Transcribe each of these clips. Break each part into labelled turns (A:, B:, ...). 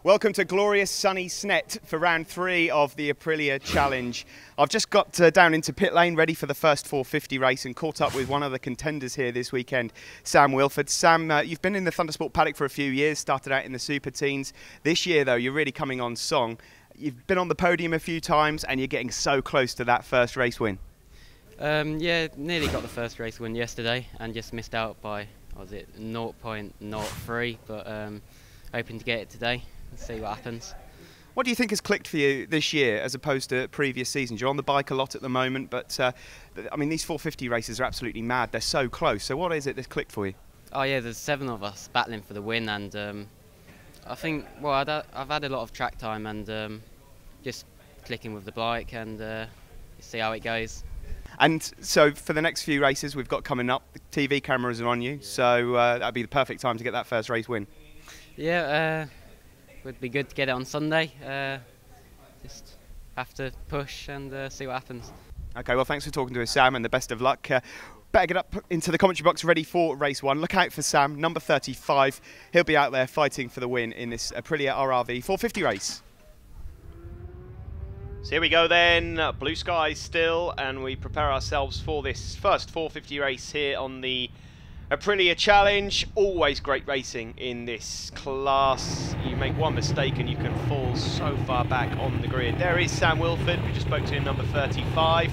A: Welcome to glorious sunny Snet for round 3 of the Aprilia Challenge. I've just got down into pit lane ready for the first 450 race and caught up with one of the contenders here this weekend, Sam Wilford. Sam, you've been in the Thundersport paddock for a few years, started out in the Super Teens. This year though, you're really coming on song. You've been on the podium a few times and you're getting so close to that first race win.
B: Yeah, nearly got the first race win yesterday and just missed out by, what was it, 0.03, but hoping to get it today. See what happens.
A: What do you think has clicked for you this year as opposed to previous seasons? You're on the bike a lot at the moment, but I mean, these 450 races are absolutely mad. They're so close. So what is it that's clicked for you?
B: Oh yeah, there's 7 of us battling for the win, and I think, well, I've had a lot of track time and just clicking with the bike and see how it goes. And
A: so for the next few races we've got coming up, the TV cameras are on you, so that'd be the perfect time to get that first race win.
B: Yeah. Would be good to get it on Sunday. Just have to push and see what happens.
A: Okay, well, thanks for talking to us, Sam, and the best of luck. Better get up into the commentary box ready for race 1. Look out for Sam, number 35. He'll be out there fighting for the win in this Aprilia RRV 450 race. So here we go then, blue skies still, and we prepare ourselves for this first 450 race here on the Aprilia Challenge. Always great racing in this class. You make one mistake and you can fall so far back on the grid. There is Sam Wilford, we just spoke to him, number 35.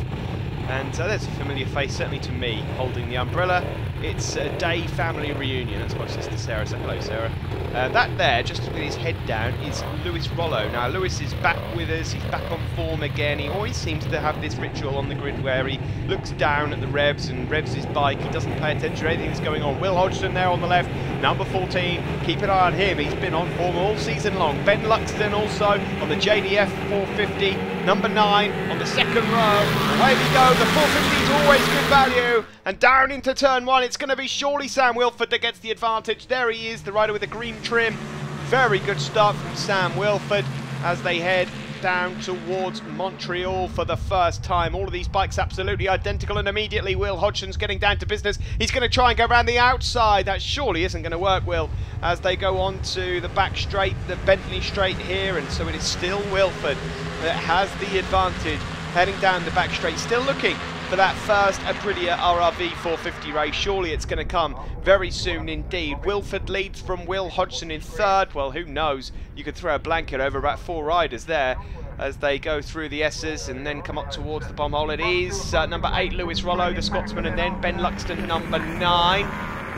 A: And there's a familiar face, certainly to me, holding the umbrella. It's a day family reunion. That's my sister Sarah. So hello, Sarah. That there, just with his head down, is Lewis Rollo. Now, Lewis is back with us. He's back on form again. He always seems to have this ritual on the grid where he looks down at the revs and revs his bike. He doesn't pay attention to anything that's going on. Will Hodgson there on the left, number 14. Keep an eye on him. He's been on form all season long. Ben Luxton also on the JDF 450, number 9 on the second row. Away we go. The 450 is always good value. And down into turn 1, it's going to be surely Sam Wilford that gets the advantage. There he is, the rider with the green trim. Very good start from Sam Wilford as they head down towards Montreal for the first time. All of these bikes absolutely identical, and immediately Will Hodgson's getting down to business. He's going to try and go around the outside. That surely isn't going to work, Will, as they go on to the back straight, the Bentley straight here, and so it is still Wilford that has the advantage heading down the back straight, still looking for that first Aprilia RRV 450 race. Surely it's going to come very soon indeed. Wilford leads from Will Hodgson in 3rd. Well, who knows? You could throw a blanket over about 4 riders there as they go through the S's and then come up towards the bomb hole. It is number 8, Lewis Rollo, the Scotsman, and then Ben Luxton, number 9.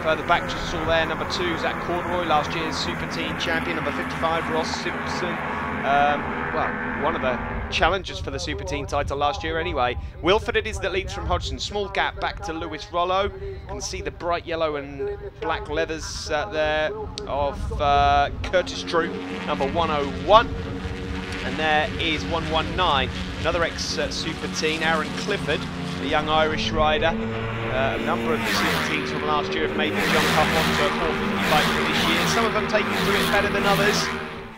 A: Further back, just saw there, number 2, Zach Corduroy, last year's Super Teen champion, number 55, Ross Simpson. Well, one of the challengers for the Super Teen title last year anyway. Wilford it is that leads from Hodgson. Small gap back to Lewis Rollo. You can see the bright yellow and black leathers there of Curtis Drew, number 101. And there is 119, another ex-Super Teen, Aaron Clifford, the young Irish rider. A number of the Super Teens from last year have made the jump up onto a 450 bike for this year. Some of them taking to it better than others.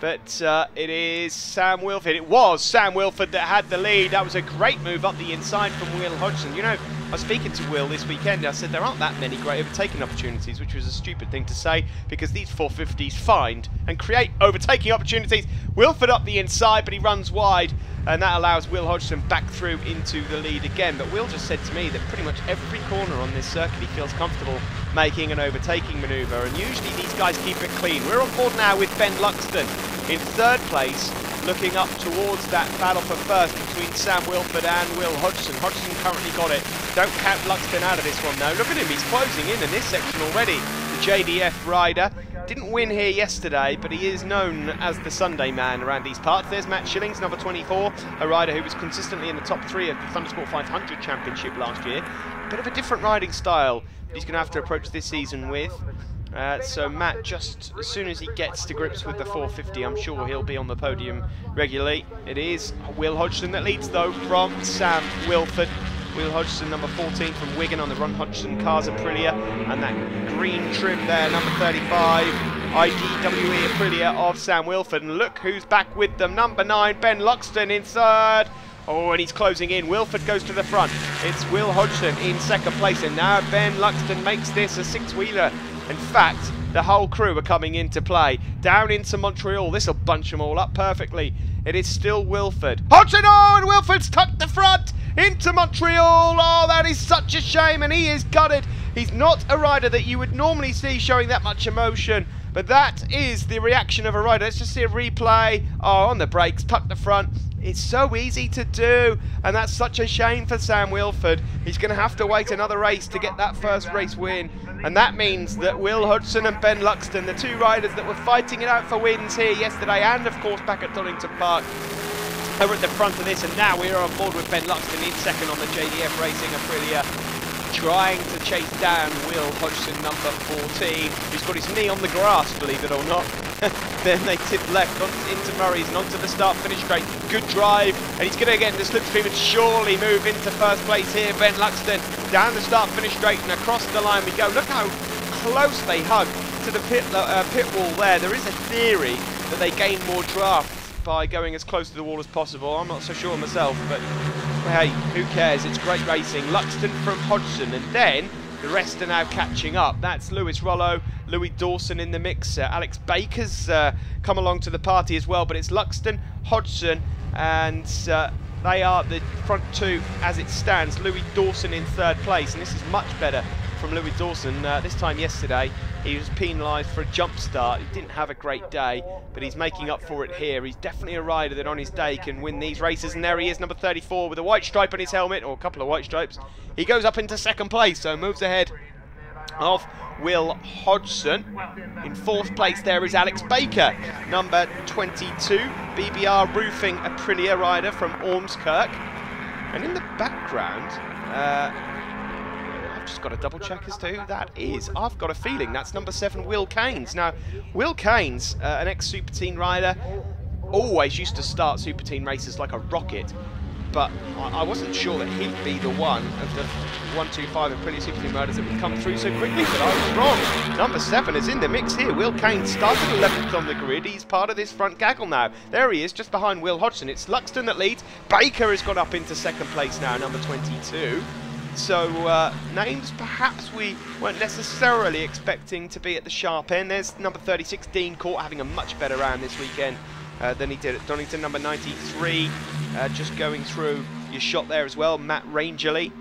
A: But it is Sam Wilford. It was Sam Wilford that had the lead. That was a great move up the inside from Will Hodgson. You know, I was speaking to Will this weekend. I said there aren't that many great overtaking opportunities, which was a stupid thing to say because these 450s find and create overtaking opportunities. Wilford up the inside, but he runs wide, and that allows Will Hodgson back through into the lead again. But Will just said to me that pretty much every corner on this circuit he feels comfortable making an overtaking manoeuvre, and usually these guys keep it clean. We're on board now with Ben Luxton in 3rd place, looking up towards that battle for first between Sam Wilford and Will Hodgson. Hodgson currently got it. Don't count Luxton out of this one though. Look at him, he's closing in this section already. The JDF rider didn't win here yesterday, but he is known as the Sunday man around these parts. There's Matt Schillings, number 24, a rider who was consistently in the top 3 of the Thundersport 500 championship last year. Bit of a different riding style he's going to have to approach this season with. So Matt, just as soon as he gets to grips with the 450, I'm sure he'll be on the podium regularly. It is Will Hodgson that leads though from Sam Wilford. Will Hodgson, number 14 from Wigan on the Ron Hodgson Cars Aprilia, and that green trim there, number 35, IDWE Aprilia of Sam Wilford. And look who's back with them, number 9, Ben Luxton in 3rd. Oh, and he's closing in. Wilford goes to the front. It's Will Hodgson in 2nd place, and now Ben Luxton makes this a 6-wheeler In fact, the whole crew are coming into play. Down into Montreal. This will bunch them all up perfectly. It is still Wilford. Hodgson, oh, and Wilford's tucked the front into Montreal. Oh, that is such a shame, and he is gutted. He's not a rider that you would normally see showing that much emotion, but that is the reaction of a rider. Let's just see a replay. Oh, on the brakes, tuck the front. It's so easy to do, and that's such a shame for Sam Wilford. He's going to have to wait another race to get that first race win, and that means that Will Hodgson and Ben Luxton, the two riders that were fighting it out for wins here yesterday and, of course, back at Donington Park, are at the front of this, and now we are on board with Ben Luxton in second on the JDF Racing Aprilia, trying to chase down Will Hodgson, number 14, who's got his knee on the grass, believe it or not. Then they tip left into Murray's and onto the start-finish straight. Good drive, and he's going to get into slipstream and surely move into first place here. Ben Luxton down the start-finish straight and across the line we go. Look how close they hug to the pit wall there. There is a theory that they gain more draft by going as close to the wall as possible. I'm not so sure myself, but hey, who cares? It's great racing. Luxton from Hodgson, and then the rest are now catching up. That's Lewis Rollo, Louis Dawson in the mix. Alex Baker's come along to the party as well, but it's Luxton, Hodgson, and they are the front two as it stands. Louis Dawson in third place, and this is much better from Louis Dawson. This time yesterday, he was penalised for a jump start. He didn't have a great day, but he's making up for it here. He's definitely a rider that on his day can win these races, and there he is, number 34, with a white stripe on his helmet, or a couple of white stripes. He goes up into second place, so moves ahead of Will Hodgson. In fourth place there is Alex Baker, number 22, BBR Roofing Aprilia rider from Ormskirk. And in the background, I've just got to double check as to who that is. I've got a feeling that's number 7, Will Keynes. Now, Will Keynes, an ex-Super Team rider, always used to start Super Team races like a rocket, but I wasn't sure that he'd be the one of the 125 Aprilia Super Team riders that would come through so quickly, but I was wrong. Number 7 is in the mix here. Will Keynes started 11th on the grid. He's part of this front gaggle now. There he is, just behind Will Hodgson. It's Luxton that leads. Baker has gone up into second place now, number 22. So names perhaps we weren't necessarily expecting to be at the sharp end. There's number 36, Dean Court, having a much better round this weekend than he did at Donington. Number 93, just going through your shot there as well, Matt Rangeley.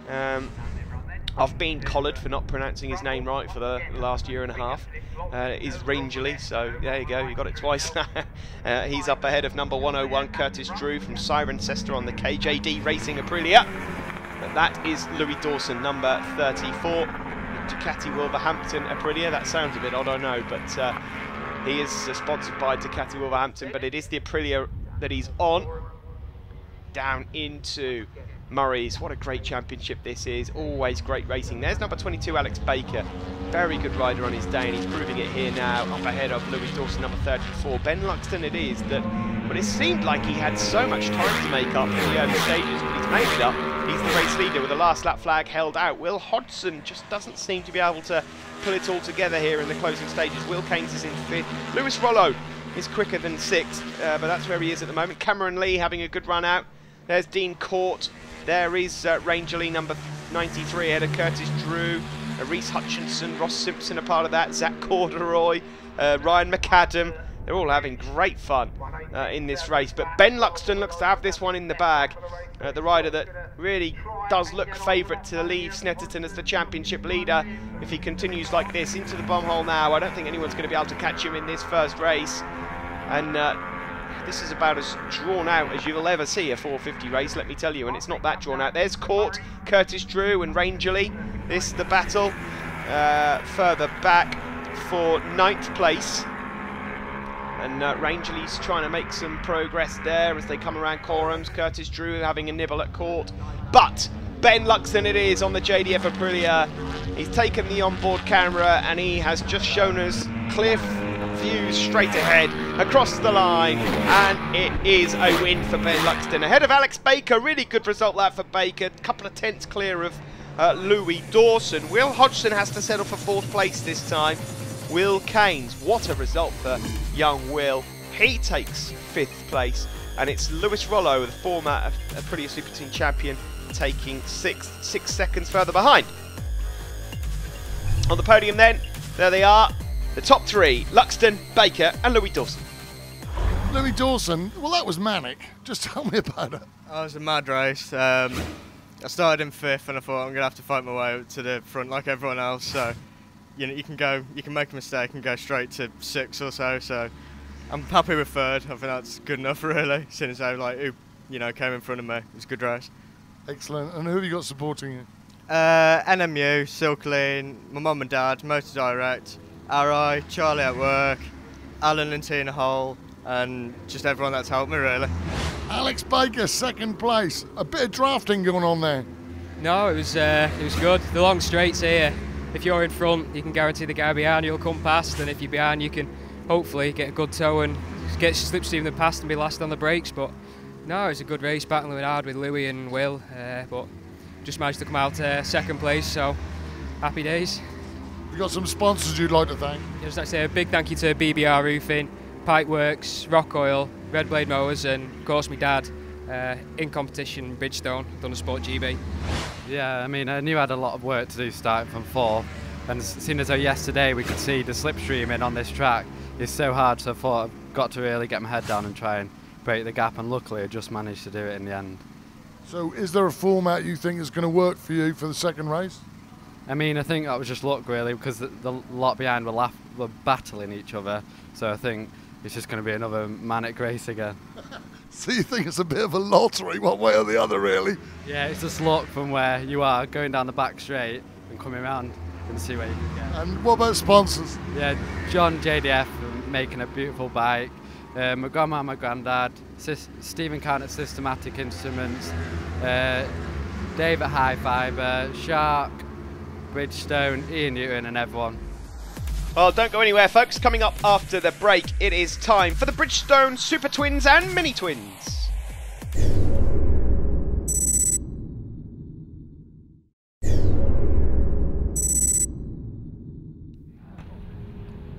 A: I've been collared for not pronouncing his name right for the last year and a half. Is Rangeley, so there you go, you got it twice. He's up ahead of number 101, Curtis Drew from Cirencester on the KJD Racing Aprilia. But that is Louis Dawson, number 34, Ducati Wolverhampton Aprilia. That sounds a bit odd, I know, but he is sponsored by Ducati Wolverhampton, but it is the Aprilia that he's on. Down into Murray's. What a great championship this is. Always great racing. There's number 22, Alex Baker. Very good rider on his day, and he's proving it here now. Up ahead of Louis Dawson, number 34. Ben Luxton it is that, but it seemed like he had so much time to make up in the early stages, but he's made it up. He's the race leader with the last lap flag held out. Will Hodgson just doesn't seem to be able to pull it all together here in the closing stages. Will Keynes is in 5th. Lewis Rollo is quicker than 6th, but that's where he is at the moment. Cameron Lee having a good run out. There's Dean Court. There is Rangeley, number 93, ahead of Curtis Drew. Reese Hutchinson, Ross Simpson are part of that. Zach Corduroy, Ryan McAdam. They're all having great fun in this race. But Ben Luxton looks to have this one in the bag. The rider that really does look favourite to leave Snetterton as the championship leader. If he continues like this into the bomb hole now, I don't think anyone's going to be able to catch him in this first race. And this is about as drawn out as you'll ever see a 450 race, let me tell you, and it's not that drawn out. There's Court, Curtis Drew and Rangeley. This is the battle further back for 9th place. And Rangeley's trying to make some progress there as they come around Corums. Curtis Drew having a nibble at Court. But Ben Luxton it is on the JDF Aprilia. He's taken the onboard camera and he has just shown us clear views straight ahead across the line, and it is a win for Ben Luxton ahead of Alex Baker. Really good result that for Baker, a couple of tenths clear of Louis Dawson. Will Hodgson has to settle for 4th place this time. Will Keynes, what a result for young Will. He takes 5th place, and it's Lewis Rollo, the former Aprilia Super Team champion, taking 6th, 6 seconds further behind. On the podium then, There they are, the top three, Luxton, Baker and Louis Dawson.
C: Louis Dawson, well that was manic. Just tell me about it.
D: Oh, it was a mad race. I started in 5th and I thought I'm going to have to fight my way up to the front like everyone else. So, you know, you can make a mistake and go straight to 6 or so. So, I'm happy with 3rd. I think that's good enough really, since I who came in front of me. It was a good race.
C: Excellent. And who have you got supporting you?
D: NMU, Silkleen, my mum and dad, Motor Direct, RI, Charlie at work, Alan and Tina Hole, and just everyone that's helped me really.
C: Alex Baker, 2nd place. A bit of drafting going on there.
E: No, it was good. The long straights here, if you're in front, you can guarantee the guy behind you will come past, and if you're behind, you can hopefully get a good toe and get slipstream in the past and be last on the brakes. But no, it was a good race, battling it hard with Louis and Will, but just managed to come out 2nd place, so happy days.
C: We've got some sponsors you'd like to thank.
E: Just like to say a big thank you to BBR Roofing, Pipeworks, Rock Oil, Red Blade Mowers, and of course my dad in competition, Bridgestone, done a Sport GB.
F: Yeah, I mean, I knew I had a lot of work to do starting from 4th, and seeing as though yesterday we could see the slipstreaming on this track is so hard, so I thought I've got to really get my head down and try and break the gap, and luckily I just managed to do it in the end.
C: So is there a format you think is going to work for you for the 2nd race?
F: I mean, I think that was just luck really, because the lot behind were battling each other, so I think it's just going to be another manic race again.
C: So you think it's a bit of a lottery one way or the other really?
F: Yeah, it's just luck from where you are, going down the back straight and coming around and see where you can get.
C: And what about sponsors?
F: Yeah, John JDF making a beautiful bike, my grandma and my granddad, Stephen Count at Systematic Instruments, Dave at High Fibre, Shark, Bridgestone, Ian Newton and everyone.
A: Well, don't go anywhere, folks. Coming up after the break, it is time for the Bridgestone Super Twins and Mini Twins.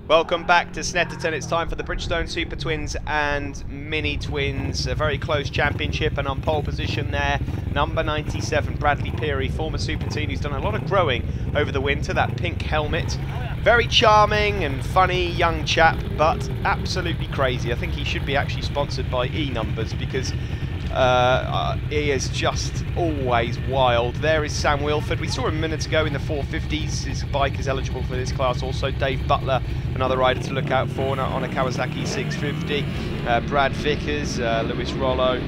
A: Welcome back to Snetterton. It's time for the Bridgestone Super Twins and Mini Twins. A very close championship, and on pole position there, number 97, Bradley Peary, former Super Teen, who's done a lot of growing over the winter. That pink helmet. Very charming and funny young chap, but absolutely crazy. I think he should be actually sponsored by E-Numbers, because he is just always wild. There is Sam Wilford. We saw him a minute ago in the 450s. His bike is eligible for this class. Also Dave Butler, another rider to look out for on a Kawasaki 650. Brad Vickers, Lewis Rollo,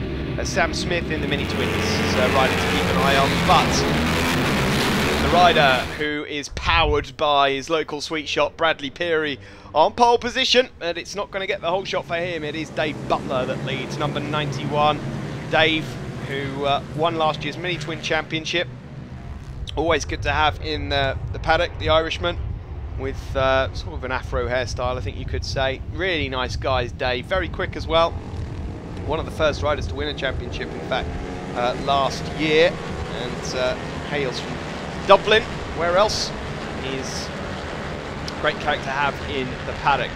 A: Sam Smith in the Mini Twins is a rider to keep an eye on. But the rider who is powered by his local sweet shop, Bradley Peary, on pole position, and it's not going to get the whole shot for him. It is Dave Butler that leads, number 91. Dave, who won last year's Mini Twin Championship. Always good to have in the paddock, the Irishman, with sort of an afro hairstyle, I think you could say. Really nice guys, Dave. Very quick as well. One of the first riders to win a championship, in fact, last year, and hails from Dublin. Where else? He's a great character to have in the paddock,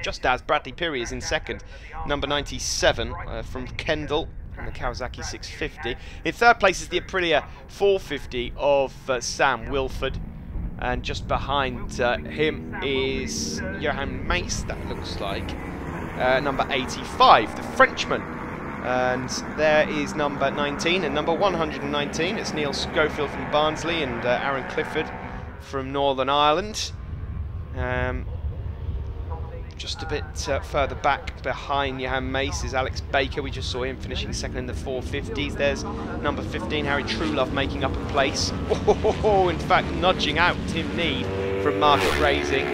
A: just as Bradley Peary is in 2nd, number 97 from Kendal in the Kawasaki 650. In 3rd place is the Aprilia 450 of Sam Wilford, and just behind him is Johan Mace, that looks like, number 85, the Frenchman. And there is number 19 and number 119. It's Neil Schofield from Barnsley and Aaron Clifford from Northern Ireland. Just a bit further back behind Johan Mace is Alex Baker. We just saw him finishing 2nd in the 450s. There's number 15, Harry Truelove, making up a place. Oh, in fact, nudging out Tim Need from Market Raising.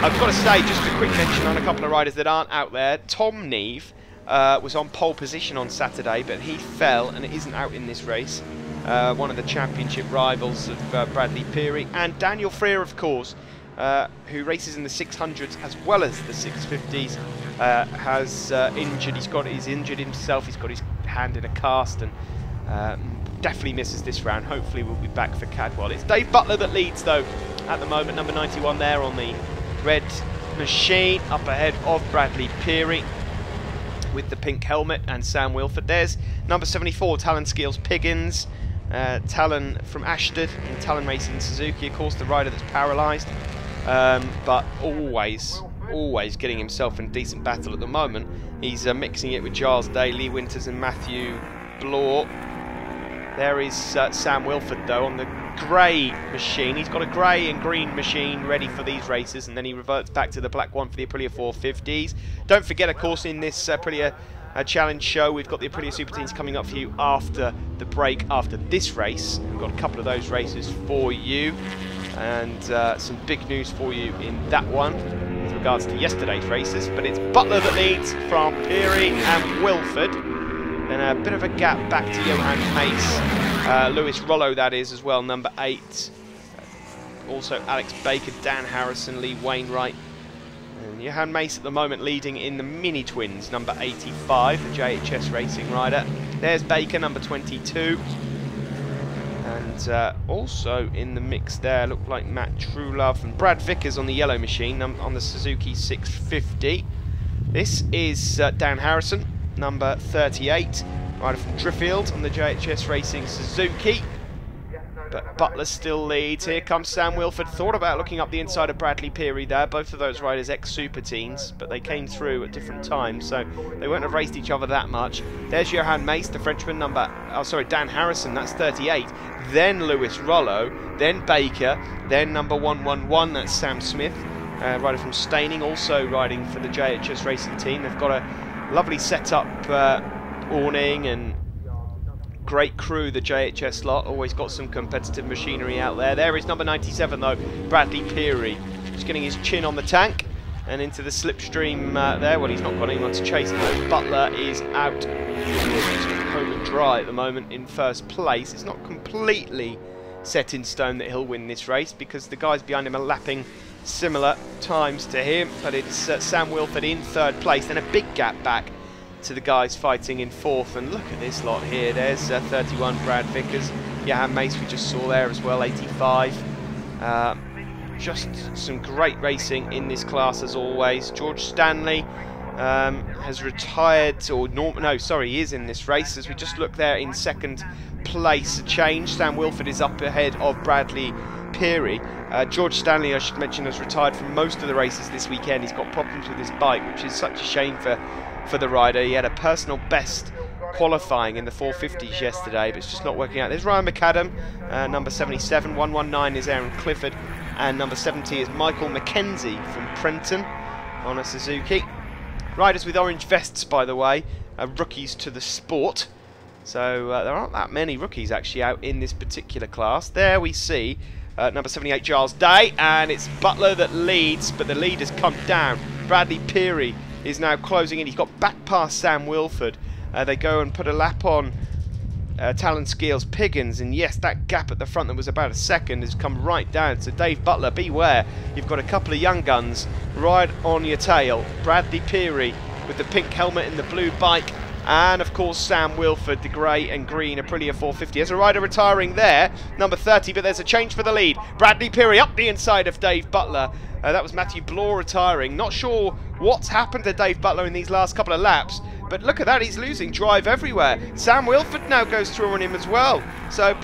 A: I've got to say, just a quick mention on a couple of riders that aren't out there. Tom Neve was on pole position on Saturday, but he fell and isn't out in this race. One of the championship rivals of Bradley Peary. And Daniel Freer, of course, who races in the 600s as well as the 650s, has injured. He's injured himself. He's got his hand in a cast and definitely misses this round. Hopefully we'll be back for Cadwell. It's Dave Butler that leads, though, at the moment. Number 91 there on the red machine, up ahead of Bradley Peary with the pink helmet, and Sam Wilford. There's number 74, Talon Skills Piggins, Talon from Ashton in Talon Racing Suzuki, of course, the rider that's paralysed, but always getting himself in decent battle at the moment. He's mixing it with Giles Daly, Winters and Matthew Blore. There is Sam Wilford though on the grey machine. He's got a grey and green machine ready for these races, and then he reverts back to the black one for the Aprilia 450s. Don't forget, of course, in this Aprilia Challenge show, we've got the Aprilia Super Teams coming up for you after the break, after this race. We've got a couple of those races for you, and some big news for you in that one with regards to yesterday's races. But it's Butler that leads from Peary and Wilford. Then a bit of a gap back to Johan Mace. Lewis Rollo, that is, as well, number 8. Also Alex Baker, Dan Harrison, Lee Wainwright. And Johan Mace at the moment leading in the Mini Twins, number 85, the JHS Racing rider. There's Baker, number 22. And also in the mix there, look like Matt Truelove and Brad Vickers on the yellow machine, on the Suzuki 650. This is Dan Harrison, number 38, rider from Driffield on the JHS Racing Suzuki. But Butler still leads. Here comes Sam Wilford. Thought about looking up the inside of Bradley Peary there. Both of those riders ex-Super Teams, but they came through at different times, so they won't have raced each other that much. There's Johan Mace, the Frenchman, Dan Harrison, that's 38. Then Lewis Rollo, then Baker, then number 111, that's Sam Smith, rider from Staining, also riding for the JHS Racing team. They've got a lovely setup awning and great crew, the JHS lot. Always got some competitive machinery out there. There is number 97 though, Bradley Peary. Just getting his chin on the tank and into the slipstream there. Well, he's not got anyone to chase him. Butler is out. He's home and dry at the moment in first place. It's not completely set in stone that he'll win this race because the guys behind him are lapping similar times to him, but it's Sam Wilford in third place, then a big gap back to the guys fighting in fourth. And look at this lot here. There's 31 Brad Vickers, Johan Mace we just saw there as well, 85. Just some great racing in this class as always. George Stanley has retired, or he is in this race. As we just look there in second place, a change. Sam Wilford is up ahead of Bradley Peary. George Stanley, I should mention, has retired from most of the races this weekend. He's got problems with his bike, which is such a shame for the rider. He had a personal best qualifying in the 450s yesterday, but it's just not working out. There's Ryan McAdam, number 77. 119 is Aaron Clifford, and number 70 is Michael McKenzie from Prenton on a Suzuki. Riders with orange vests, by the way, are rookies to the sport. So there aren't that many rookies actually out in this particular class. There we see number 78 Giles Day, and it's Butler that leads, but the lead has come down. Bradley Peary is now closing in. He's got back past Sam Wilford. They go and put a lap on Talon Skeels Piggins, and yes, that gap at the front that was about a second has come right down. So Dave Butler, beware, you've got a couple of young guns right on your tail. Bradley Peary with the pink helmet and the blue bike, and of course Sam Wilford, the grey and green Aprilia 450. There's a rider retiring there, number 30, but there's a change for the lead. Bradley Peary up the inside of Dave Butler. That was Matthew Blore retiring. Not sure what's happened to Dave Butler in these last couple of laps, but look at that, he's losing drive everywhere. Sam Wilford now goes through on him as well. So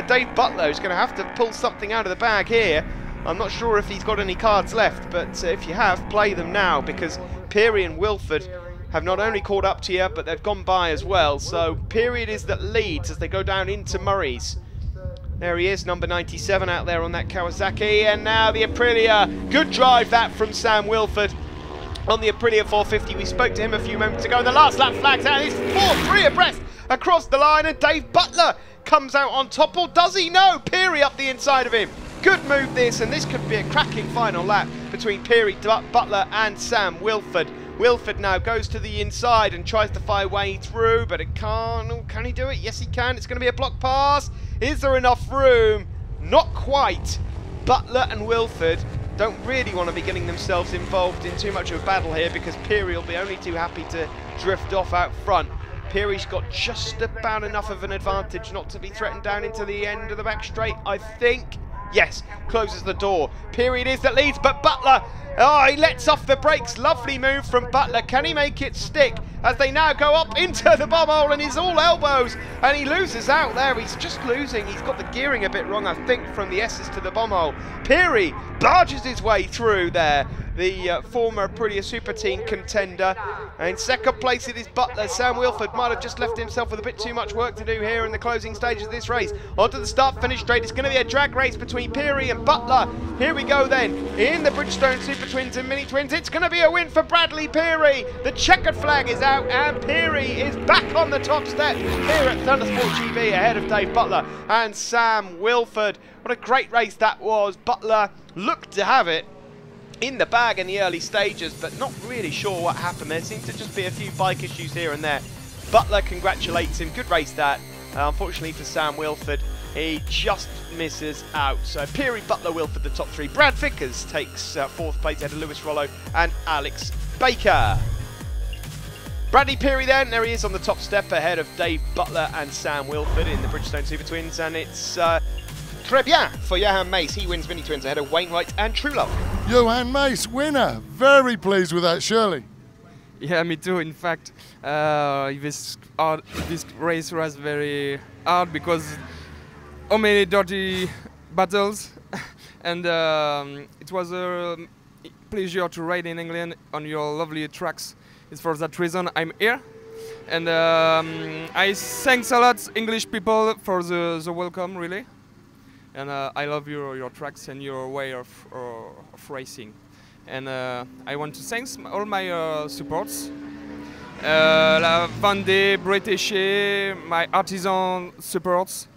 A: Dave Butler is going to have to pull something out of the bag here. I'm not sure if he's got any cards left, but if you have, play them now, because Peary and Wilford have not only caught up to you, but they've gone by as well. So Peary it is that leads as they go down into Murray's. There he is, number 97 out there on that Kawasaki, and now the Aprilia. Good drive that from Sam Wilford on the Aprilia 450. We spoke to him a few moments ago, and the last lap flags out. He's 4-3 abreast across the line, and Dave Butler comes out on top, or does he? No, Peary up the inside of him. Good move this, and this could be a cracking final lap between Peary, Butler and Sam Wilford. Wilford now goes to the inside and tries to find way through, but it can't. Oh, can he do it? Yes, he can. It's going to be a block pass. Is there enough room? Not quite. Butler and Wilford don't really want to be getting themselves involved in too much of a battle here, because Peary will be only too happy to drift off out front. Peary's got just about enough of an advantage not to be threatened down into the end of the back straight, I think. Yes, closes the door. Peary it is that leads, but Butler, oh, he lets off the brakes. Lovely move from Butler. Can he make it stick as they now go up into the bomb hole, and he's all elbows, and he loses out there. He's just losing. He's got the gearing a bit wrong, I think, from the S's to the bomb hole. Peary barges his way through there. The former Aprilia Super Team contender. In second place it is Butler. Sam Wilford might have just left himself with a bit too much work to do here in the closing stages of this race. Onto the start-finish straight. It's going to be a drag race between Peary and Butler. Here we go then. In the Bridgestone Super Twins and Mini Twins, it's going to be a win for Bradley Peary. The checkered flag is out and Peary is back on the top step here at Thundersport GB ahead of Dave Butler and Sam Wilford. What a great race that was. Butler looked to have it in the bag in the early stages, but not really sure what happened. There seemed to just be a few bike issues here and there. Butler congratulates him. Good race that. Unfortunately for Sam Wilford, he just misses out. So Peary, Butler, Wilford, the top three. Brad Vickers takes fourth place ahead of Lewis Rollo and Alex Baker. Bradley Peary then, there he is on the top step ahead of Dave Butler and Sam Wilford in the Bridgestone Super Twins, and it's très bien for Johan Mace. He wins Mini Twins ahead of Wainwright and Truelove.
C: Johan Mace, winner. Very pleased with that, surely.
G: Yeah, me too. In fact, this race was very hard because how many dirty battles, and it was a pleasure to ride in England on your lovely tracks. It's for that reason I'm here, and I thanks a lot English people for the welcome, really. And I love your tracks and your way of racing. And I want to thank all my supports. La Vendée, British, my artisan supports,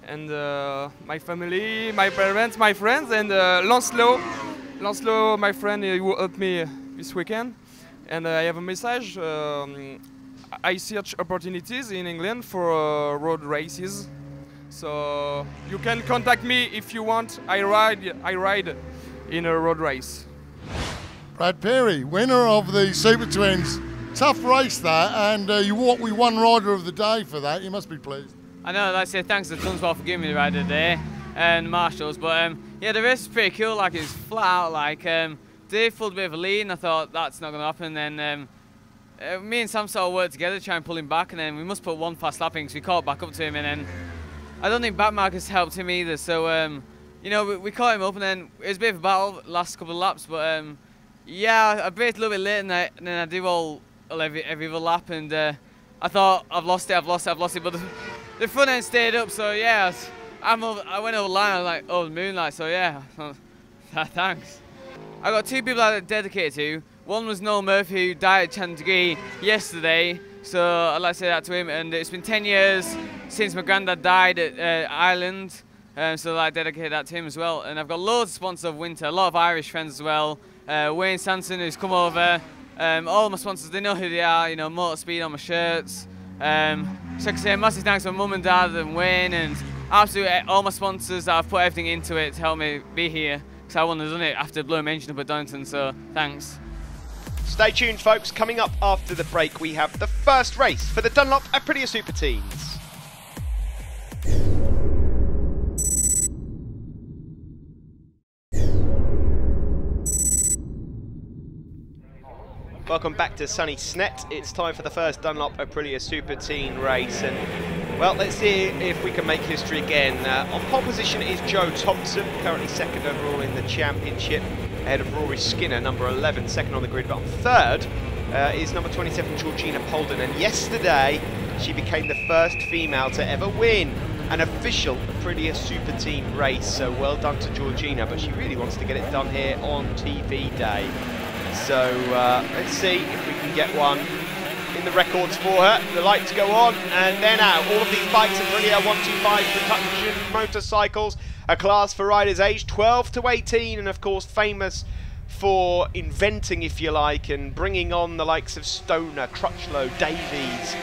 G: and my family, my parents, my friends, and Lancelot, my friend who helped me this weekend. And I have a message. I search opportunities in England for road races. So you can contact me if you want. I ride in a road race.
C: Brad Peary, winner of the Super Twins. Tough race that, and you walked with one rider of the day for that. You must be pleased.
H: I know, like I say, thanks to Dunswell for giving me the rider of the day and Marshalls. But yeah, the race is pretty cool. Like, it's flat out. Like, Dave pulled a bit of a lead, and I thought that's not going to happen. Then me and Sam sort of worked together to try and pull him back, and then we must put one fast lap in because we caught back up to him, and then I don't think back markers helped him either. So you know, we caught him up, and then it was a bit of a battle last couple of laps. But yeah, I braked a little bit late, and then I did all every other lap, and I thought I've lost it. But the front end stayed up, so yeah, I went over the line. I was like, oh, the moonlight. So yeah, thanks. I got two people I dedicated to. One was Noel Murphy, who died at Chandigarh yesterday. So I'd like to say that to him. And it's been 10 years since my granddad died at Ireland. So I dedicated that to him as well. And I've got loads of sponsors of winter, a lot of Irish friends as well. Wayne Sanson, who's come over. All my sponsors, they know who they are. You know, Motor Speed on my shirts. So I can say a massive thanks to my mum and dad and Wayne, and absolutely all my sponsors that have put everything into it to help me be here. Because I wouldn't have done it after blowing my engine up at Donington. So thanks.
A: Stay tuned, folks. Coming up after the break, we have the first race for the Dunlop Aprilia Super Teens. Welcome back to sunny Snet. It's time for the first Dunlop Aprilia Super Teen race, and well, let's see if we can make history again. On pole position is Joe Thompson, currently second overall in the championship, ahead of Rory Skinner, number 11, second on the grid. But on third is number 27, Georgina Polden, and yesterday she became the first female to ever win an official Aprilia Super Teen race. So well done to Georgina, but she really wants to get it done here on TV day. So let's see if we can get one in the records for her. The lights go on and they're out. All of these bikes are Aprilia 125 production motorcycles, a class for riders aged 12 to 18, and of course famous for inventing, if you like, and bringing on the likes of Stoner, Crutchlow, Davies.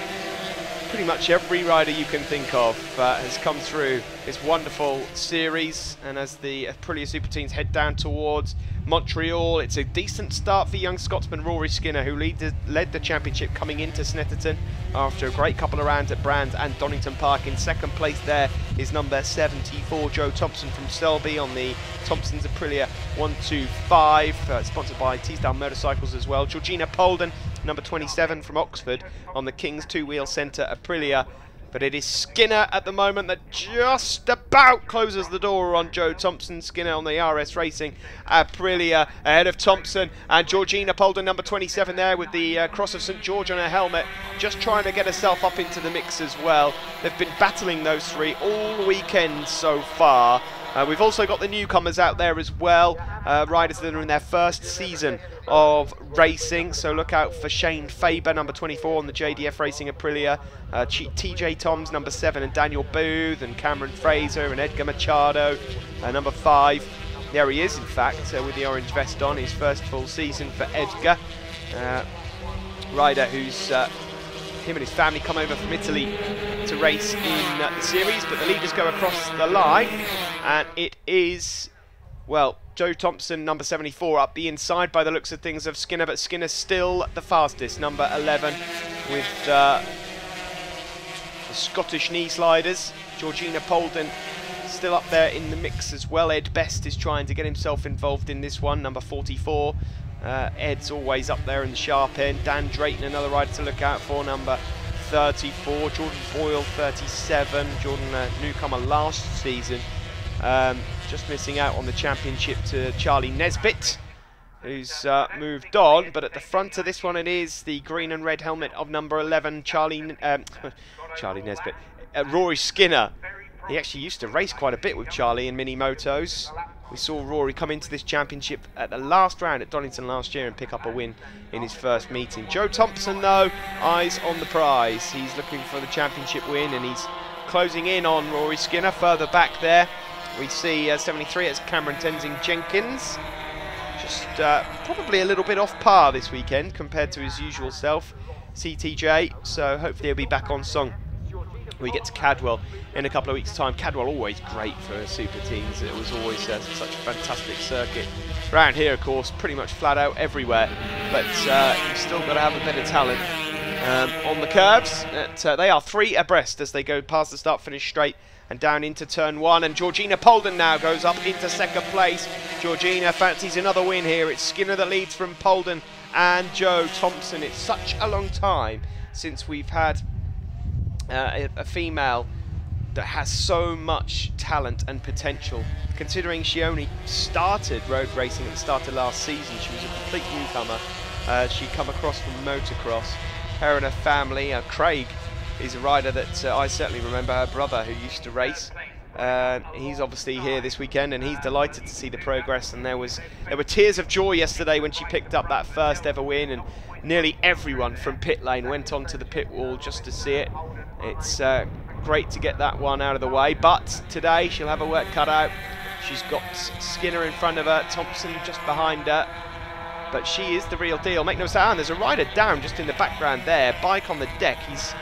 A: Pretty much every rider you can think of has come through this wonderful series, and as the Aprilia Super Teens head down towards Montreal, it's a decent start for young Scotsman Rory Skinner, who led the championship coming into Snetterton after a great couple of rounds at Brands and Donington Park. In second place there is number 74, Joe Thompson from Selby on the Thompson's Aprilia 125, sponsored by Teesdale Motorcycles as well. Georgina Polden, number 27 from Oxford on the King's two-wheel centre Aprilia. But it is Skinner at the moment that just about closes the door on Joe Thompson. Skinner on the RS Racing Aprilia ahead of Thompson, and Georgina Polden, number 27 there with the Cross of St George on her helmet, just trying to get herself up into the mix as well. They've been battling those three all weekend so far. We've also got the newcomers out there as well, riders that are in their first season of racing, so look out for Shane Faber, number 24 on the JDF Racing Aprilia, TJ Toms, number 7, and Daniel Booth, and Cameron Fraser, and Edgar Machado, number 5. There he is, in fact, with the orange vest on, his first full season for Edgar. Rider who's... him and his family come over from Italy to race in the series, but the leaders go across the line, and it is, well, Joe Thompson, number 74, up the inside by the looks of things of Skinner, but Skinner's still the fastest, number 11, with the Scottish knee sliders. Georgina Polden still up there in the mix as well. Ed Best is trying to get himself involved in this one, number 44. Ed's always up there in the sharp end. Dan Drayton, another rider to look out for, number 34. Jordan Boyle, 37. Jordan, a newcomer last season. Just missing out on the championship to Charlie Nesbitt, who's moved on. But at the front of this one, it is the green and red helmet of number 11, Charlie Nesbitt. Rory Skinner. He actually used to race quite a bit with Charlie in mini motos. We saw Rory come into this championship at the last round at Donington last year and pick up a win in his first meeting. Joe Thompson, though, eyes on the prize. He's looking for the championship win, and he's closing in on Rory Skinner. Further back there, we see 73 as Cameron Tenzing Jenkins. Just probably a little bit off par this weekend compared to his usual self, CTJ. So hopefully he'll be back on song. We get to Cadwell in a couple of weeks' time. Cadwell always great for super teams. It was always such a fantastic circuit. Around here, of course, pretty much flat out everywhere. But you've still got to have a bit of talent on the curves. They are 3 abreast as they go past the start-finish straight and down into turn 1. And Georgina Polden now goes up into second place. Georgina fancies another win here. It's Skinner that leads from Polden and Joe Thompson. It's such a long time since we've had a female that has so much talent and potential. Considering she only started road racing at the start of last season, she was a complete newcomer. She'd come across from motocross. Her and her family, Craig is a rider that I certainly remember, her brother who used to race. He's obviously here this weekend, and he's delighted to see the progress. And there were tears of joy yesterday when she picked up that first ever win, and nearly everyone from pit lane went onto the pit wall just to see it. It's great to get that one out of the way, but today she'll have her work cut out. She's got Skinner in front of her, Thompson just behind her, but she is the real deal. Make no mistake, there's a rider down just in the background there, bike on the deck. He's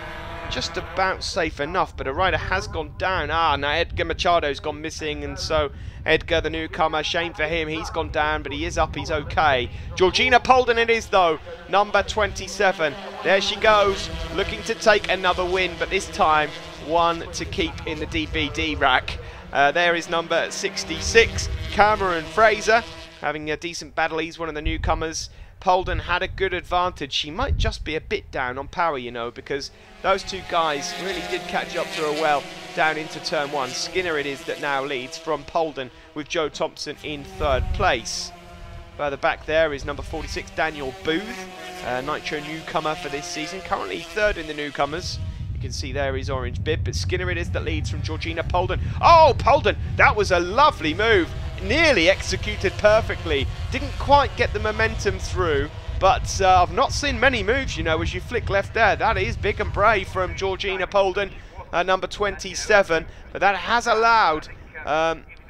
A: just about safe enough, but a rider has gone down. Now Edgar Machado's gone missing, and so Edgar, the newcomer, shame for him, he's gone down, but he is up, he's okay. Georgina Polden it is, though, number 27. There she goes, looking to take another win, but this time one to keep in the DVD rack. There is number 66, Cameron Fraser, having a decent battle. He's one of the newcomers. Polden had a good advantage. She might just be a bit down on power, you know, because those two guys really did catch up to her well down into turn 1. Skinner it is that now leads from Polden, with Joe Thompson in 3rd place. Further back there is number 46, Daniel Booth, Nitro newcomer for this season, currently 3rd in the newcomers. You can see there his orange bib, but Skinner it is that leads from Georgina Polden. Oh, Polden, that was a lovely move. Nearly executed perfectly. Didn't quite get the momentum through, but I've not seen many moves, you know, as you flick left there. That is big and brave from Georgina Polden, number 27, but that has allowed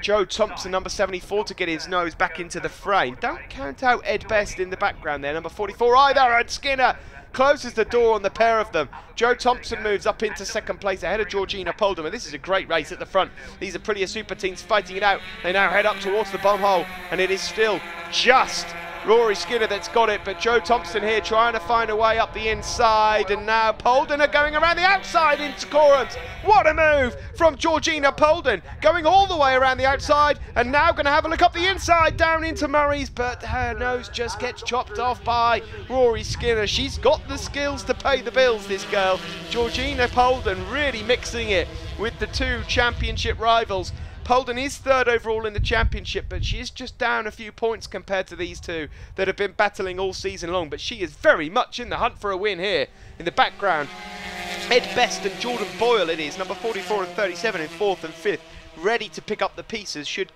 A: Joe Thompson, number 74, to get his nose back into the frame. Don't count out Ed Best in the background there, number 44 either, and Skinner closes the door on the pair of them. Joe Thompson moves up into 2nd place ahead of Georgina Polden, and this is a great race at the front. These are Aprilia super teams fighting it out. They now head up towards the bomb hole, and it is still just Rory Skinner that's got it, but Joe Thompson here trying to find a way up the inside, and now Polden are going around the outside into Corans. What a move from Georgina Polden, going all the way around the outside, and now going to have a look up the inside down into Murray's, but her nose just gets chopped off by Rory Skinner. She's got the skills to pay the bills, this girl. Georgina Polden really mixing it with the two championship rivals. Polden is third overall in the championship, but she is just down a few points compared to these two that have been battling all season long. But she is very much in the hunt for a win here. In the background, Ed Best and Jordan Boyle it is, number 44 and 37 in 4th and 5th, ready to pick up the pieces should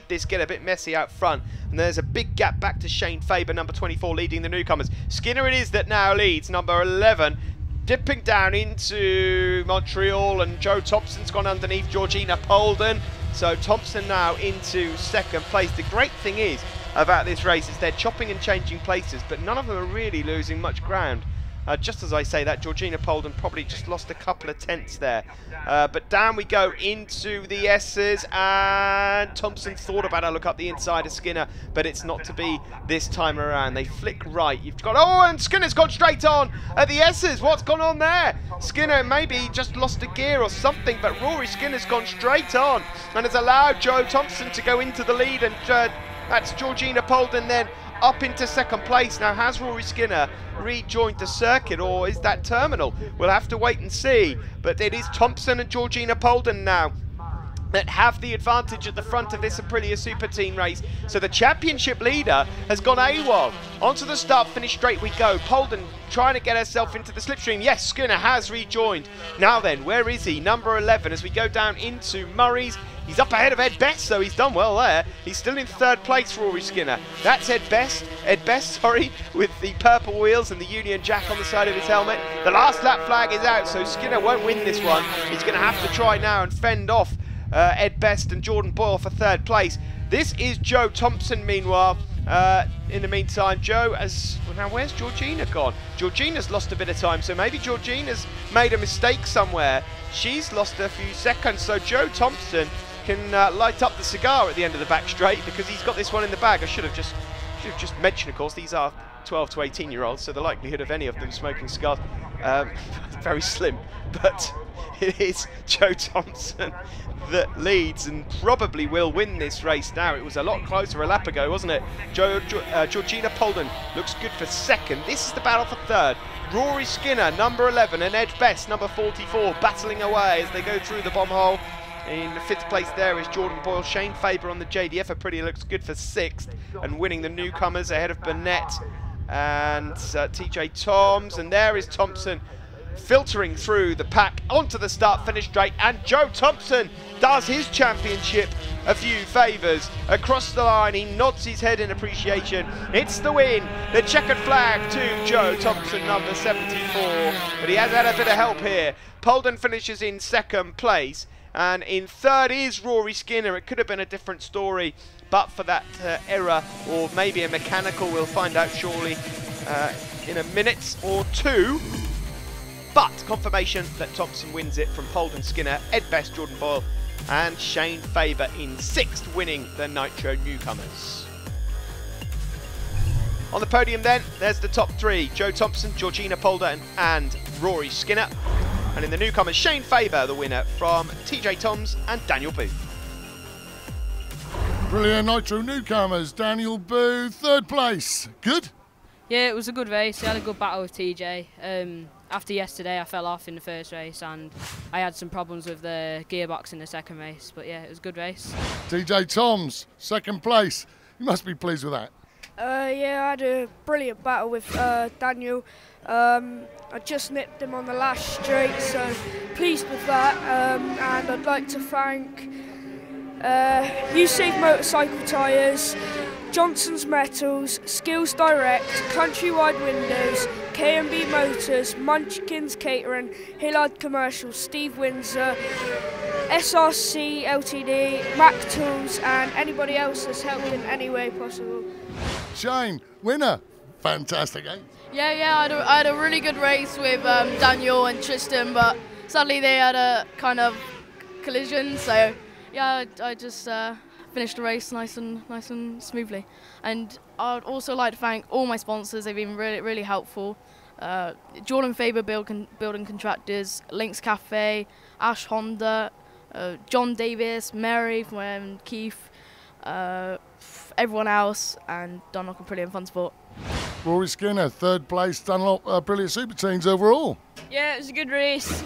A: this get a bit messy out front. And there's a big gap back to Shane Faber, number 24, leading the newcomers. Skinner it is that now leads, number 11. Dipping down into Montreal, and Joe Thompson's gone underneath Georgina Polden. So Thompson now into second place. The great thing is about this race is they're chopping and changing places, but none of them are really losing much ground. Just as I say that, Georgina Polden probably just lost a couple of tenths there. But down we go into the S's, and Thompson thought about a look up the inside of Skinner, but it's not to be this time around. They flick right. You've got, oh, and Skinner's gone straight on at the S's. What's gone on there? Skinner maybe just lost a gear or something, but Rory Skinner's gone straight on and has allowed Joe Thompson to go into the lead, and that's Georgina Polden then up into second place. Now, has Rory Skinner rejoined the circuit, or is that terminal? We'll have to wait and see. But it is Thompson and Georgina Polden now that have the advantage at the front of this Aprilia Super Team race. So the championship leader has gone AWOL. Onto the start, finish straight we go. Polden trying to get herself into the slipstream. Yes, Skinner has rejoined. Now then, where is he? Number 11 as we go down into Murray's. He's up ahead of Ed Best, so he's done well there. He's still in third place, Rory Skinner. That's Ed Best, with the purple wheels and the Union Jack on the side of his helmet. The last lap flag is out, so Skinner won't win this one. He's going to have to try now and fend off Ed Best and Jordan Boyle for third place. This is Joe Thompson, meanwhile. In the meantime, Joe has... Well, now, where's Georgina gone? Georgina's lost a bit of time, so maybe Georgina's made a mistake somewhere. She's lost a few seconds, so Joe Thompson can light up the cigar at the end of the back straight, because he's got this one in the bag. I should have just mentioned, of course, these are 12 to 18-year-olds, so the likelihood of any of them smoking cigars very slim. But it is Joe Thompson that leads and probably will win this race now. It was a lot closer a lap ago, wasn't it? Georgina Polden looks good for second. This is the battle for third. Rory Skinner, number 11, and Ed Best, number 44, battling away as they go through the bomb hole. In the 5th place there is Jordan Boyle. Shane Faber on the JDF Aprilia looks good for 6th and winning the newcomers ahead of Burnett and TJ Toms. And there is Thompson filtering through the pack onto the start, finish straight, and Joe Thompson does his championship a few favours. Across the line, he nods his head in appreciation. It's the win, the checkered flag to Joe Thompson, number 74. But he has had a bit of help here. Polden finishes in second place. And in third is Rory Skinner. It could have been a different story, but for that error, or maybe a mechanical, we'll find out shortly in a minute or two. But confirmation that Thompson wins it from Polden, Skinner, Ed Best, Jordan Boyle, and Shane Faber in 6th, winning the Nitro newcomers. On the podium then, there's the top 3. Joe Thompson, Georgina Polden, and Rory Skinner. And in the newcomers, Shane Faber, the winner from TJ Toms and Daniel Booth.
C: Brilliant Nitro newcomers, Daniel Booth, 3rd place. Good?
I: Yeah, it was a good race. I had a good battle with TJ. After yesterday, I fell off in the first race, and I had some problems with the gearbox in the second race. But yeah, it was a good race.
C: TJ Toms, 2nd place. You must be pleased with that.
J: Yeah, I had a brilliant battle with Daniel. I just nipped him on the last straight, so pleased with that. And I'd like to thank U-Save Motorcycle Tyres, Johnson's Metals, Skills Direct, Countrywide Windows, K&B Motors, Munchkins Catering, Hillard Commercial, Steve Windsor, SRC Ltd, Mac Tools, and anybody else that's helped in any way possible.
C: Shane, winner. Fantastic, eh?
K: Yeah, I had a really good race with Daniel and Tristan, but sadly they had a kind of collision, so yeah, I just finished the race nice and smoothly. And I'd also like to thank all my sponsors. They've been really helpful. Jordan Faber Building Contractors, Links Cafe, Ash Honda, John Davis, Mary from Keith, everyone else, and Dunlop and Brilliant Fun Sport.
C: Rory Skinner, third place, Dunlop Brilliant Super Teens overall.
L: Yeah, it was a good race.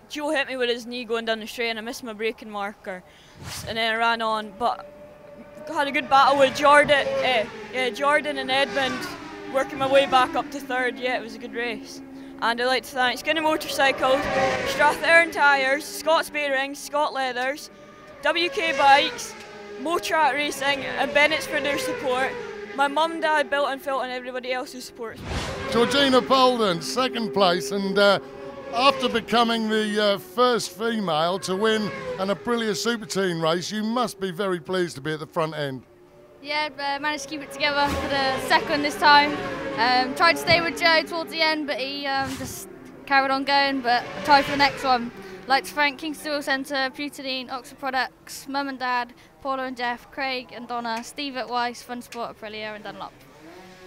L: Joe hit me with his knee going down the straight and I missed my braking marker, and then I ran on, but had a good battle with Jordan and Edmund, working my way back up to third. Yeah, it was a good race. And I'd like to thank Skinner Motorcycles, Strathearn Tyres, Scott's Bearings, Scott Leathers, WK Bikes, Motrack Racing and Bennett's for their support. My mum, dad, Bilt and Phil and everybody else who supports me.
C: Georgina Polden, second place, and after becoming the first female to win an Aprilia Super Teen race, you must be very pleased to be at the front end.
M: Yeah, managed to keep it together for the second this time. Tried to stay with Joe towards the end, but he just carried on going, but I tried for the next one. I'd like to thank King Steel Centre, Butadine, Oxford Products, Mum and Dad, Paula and Jeff, Craig and Donna, Steve at Weiss, Fun Sport, Aprilia and Dunlop.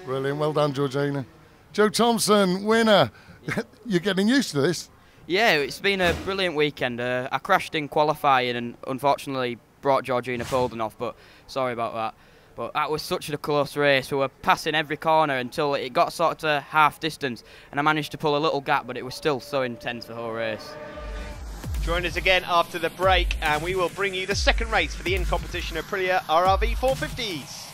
C: Brilliant, well done Georgina. Joe Thompson, winner. You're getting used to this.
N: Yeah, it's been a brilliant weekend. I crashed in qualifying and unfortunately brought Georgina Polden off, but sorry about that. But that was such a close race. We were passing every corner until it got sort of to half distance, and I managed to pull a little gap, but it was still so intense the whole race.
A: Join us again after the break, and we will bring you the second race for the in-competition Aprilia RRV 450s.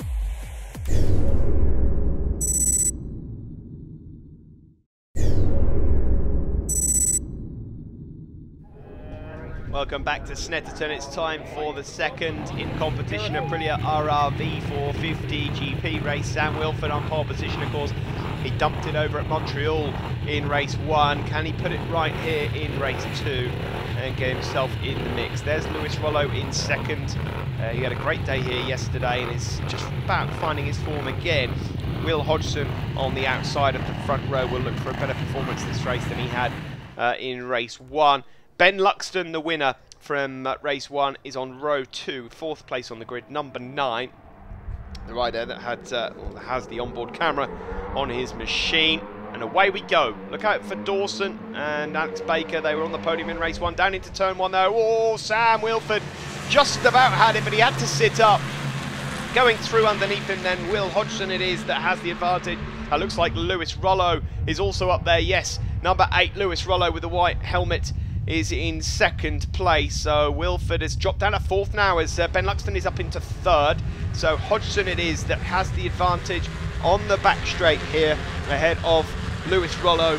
A: Welcome back to Snetterton. It's time for the second in-competition Aprilia RRV 450 GP race. Sam Wilford on pole position, of course. He dumped it over at Montreal in race 1. Can he put it right here in race 2 and get himself in the mix? There's Lewis Rollo in second. He had a great day here yesterday and is just about finding his form again. Will Hodgson on the outside of the front row will look for a better performance this race than he had in race 1. Ben Luxton, the winner from race 1, is on row 2, 4th place on the grid, number 9. The rider that has the onboard camera on his machine. And away we go. Look out for Dawson and Alex Baker. They were on the podium in race 1. Down into turn 1 though. Oh, Sam Wilford just about had it, but he had to sit up. Going through underneath him then, Will Hodgson it is that has the advantage. It looks like Lewis Rollo is also up there. Yes, number 8, Lewis Rollo with the white helmet is in second place. So Wilford has dropped down to 4th now as Ben Luxton is up into 3rd. So Hodgson it is that has the advantage on the back straight here ahead of Lewis Rollo,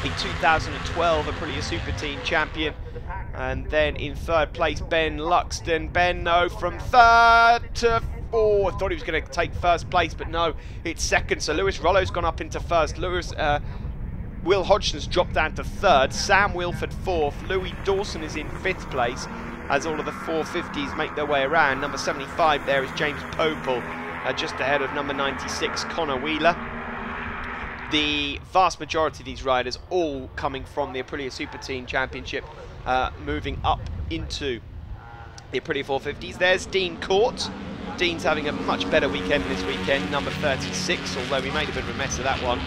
A: the 2012 Aprilia Super Teen champion. And then in 3rd place Ben Luxton. Ben no from 3rd to 4th. Thought he was going to take 1st place, but no, it's 2nd. So Lewis Rollo's gone up into 1st. Will Hodgson's dropped down to 3rd, Sam Wilford 4th, Louis Dawson is in 5th place as all of the 450s make their way around. Number 75 there is James Popel, just ahead of number 96 Connor Wheeler. The vast majority of these riders all coming from the Aprilia Super Teen Championship, moving up into the Aprilia 450s. There's Dean Court. Dean's having a much better weekend this weekend, number 36, although we made a bit of a mess of that one.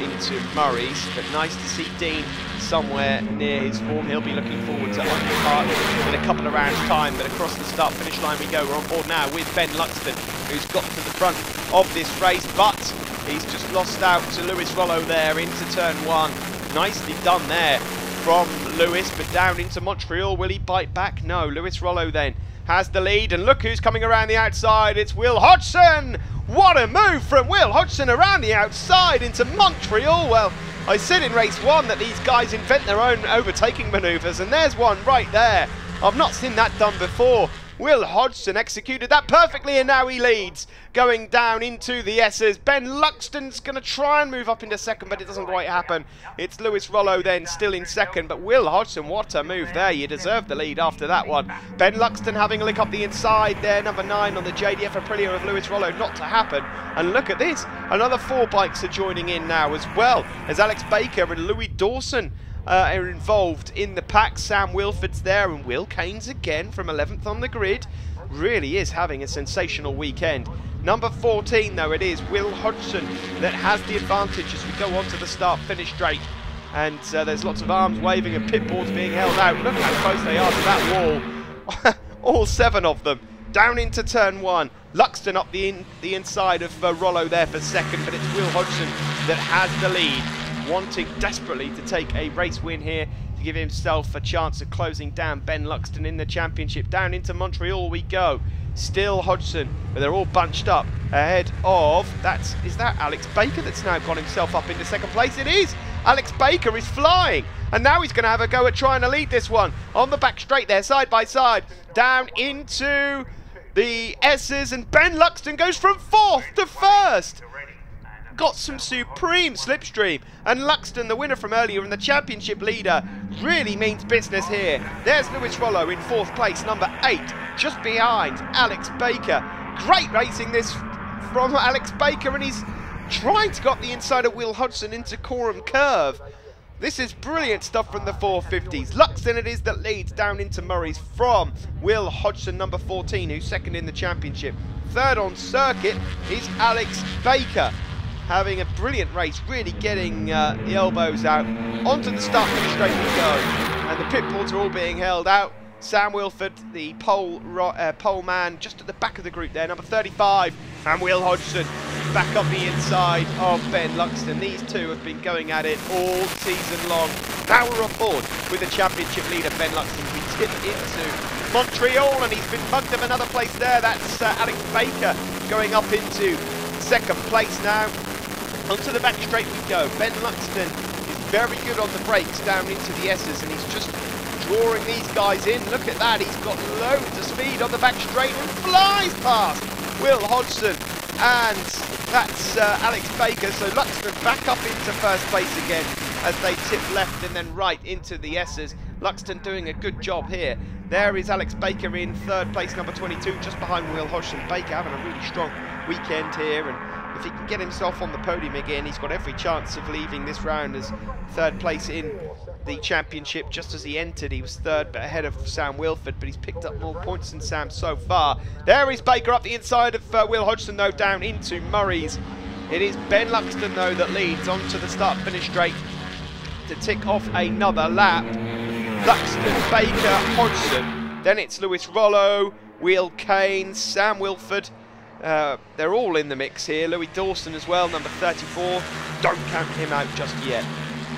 A: Into Murray's, but nice to see Dean somewhere near his form. He'll be looking forward to undercut in a couple of rounds time, but across the start finish line we go. We're on board now with Ben Luxton, who's got to the front of this race, but he's just lost out to Lewis Rollo there into turn 1. Nicely done there from Lewis, but down into Montreal. Will he bite back? No. Lewis Rollo then has the lead, and look who's coming around the outside. It's Will Hodgson. What a move from Will Hodgson around the outside into Montreal. Well, I said in race 1 that these guys invent their own overtaking manoeuvres, and there's one right there. I've not seen that done before. Will Hodgson executed that perfectly, and now he leads, going down into the S's. Ben Luxton's going to try and move up into 2nd, but it doesn't quite happen. It's Lewis Rollo then still in 2nd, but Will Hodgson, what a move there. You deserve the lead after that one. Ben Luxton having a look up the inside there, number 9 on the JDF Aprilia of Lewis Rollo, not to happen. And look at this, another 4 bikes are joining in now as well, as Alex Baker and Louis Dawson are involved in the pack. Sam Wilford's there, and Will Keynes again from 11th on the grid. really is having a sensational weekend. Number 14, though, it is Will Hodgson that has the advantage as we go on to the start-finish straight. And there's lots of arms waving and pit boards being held out. Look how close they are to that wall. All 7 of them. Down into turn 1. Luxton up the inside of Rollo there for second, but it's Will Hodgson that has the lead, wanting desperately to take a race win here to give himself a chance of closing down Ben Luxton in the championship. Down into Montreal we go. Still Hodgson, but they're all bunched up ahead of, is that Alex Baker that's now got himself up into second place? It is! Alex Baker is flying, and now he's going to have a go at trying to lead this one. On the back straight there, side by side, down into the S's, and Ben Luxton goes from 4th to 1st. Got some supreme slipstream, and Luxton, the winner from earlier and the championship leader, really means business here. There's Lewis Rollo in 4th place, number 8, just behind Alex Baker. Great racing this from Alex Baker, and he's trying to get the inside of Will Hodgson into Coram Curve. This is brilliant stuff from the 450s. Luxton it is that leads down into Murray's from Will Hodgson, number 14, who's second in the championship. Third on circuit is Alex Baker, having a brilliant race, really getting the elbows out. Onto the start finish straight we go, and the pit boards are all being held out. Sam Wilford, the pole man, just at the back of the group there, number 35, and Will Hodgson back up the inside of Ben Luxton. These two have been going at it all season long. Now we're on board with the championship leader, Ben Luxton. We tip into Montreal, and he's been mugged of another place there. That's Alex Baker going up into second place now. Onto the back straight we go. Ben Luxton is very good on the brakes down into the S's, and he's just drawing these guys in. Look at that, he's got loads of speed on the back straight and flies past Will Hodgson, and that's Alex Baker. So Luxton back up into first place again as they tip left and then right into the S's. Luxton doing a good job here. There is Alex Baker in 3rd place, number 22, just behind Will Hodgson. Baker having a really strong weekend here, and if he can get himself on the podium again, he's got every chance of leaving this round as 3rd place in the championship. Just as he entered, he was 3rd, but ahead of Sam Wilford, but he's picked up more points than Sam so far. There is Baker up the inside of Will Hodgson, though, down into Murray's. It is Ben Luxton, though, that leads onto the start-finish straight to tick off another lap. Luxton, Baker, Hodgson. Then it's Lewis Rollo, Will Kane, Sam Wilford. They're all in the mix here. Louis Dawson as well, number 34. Don't count him out just yet.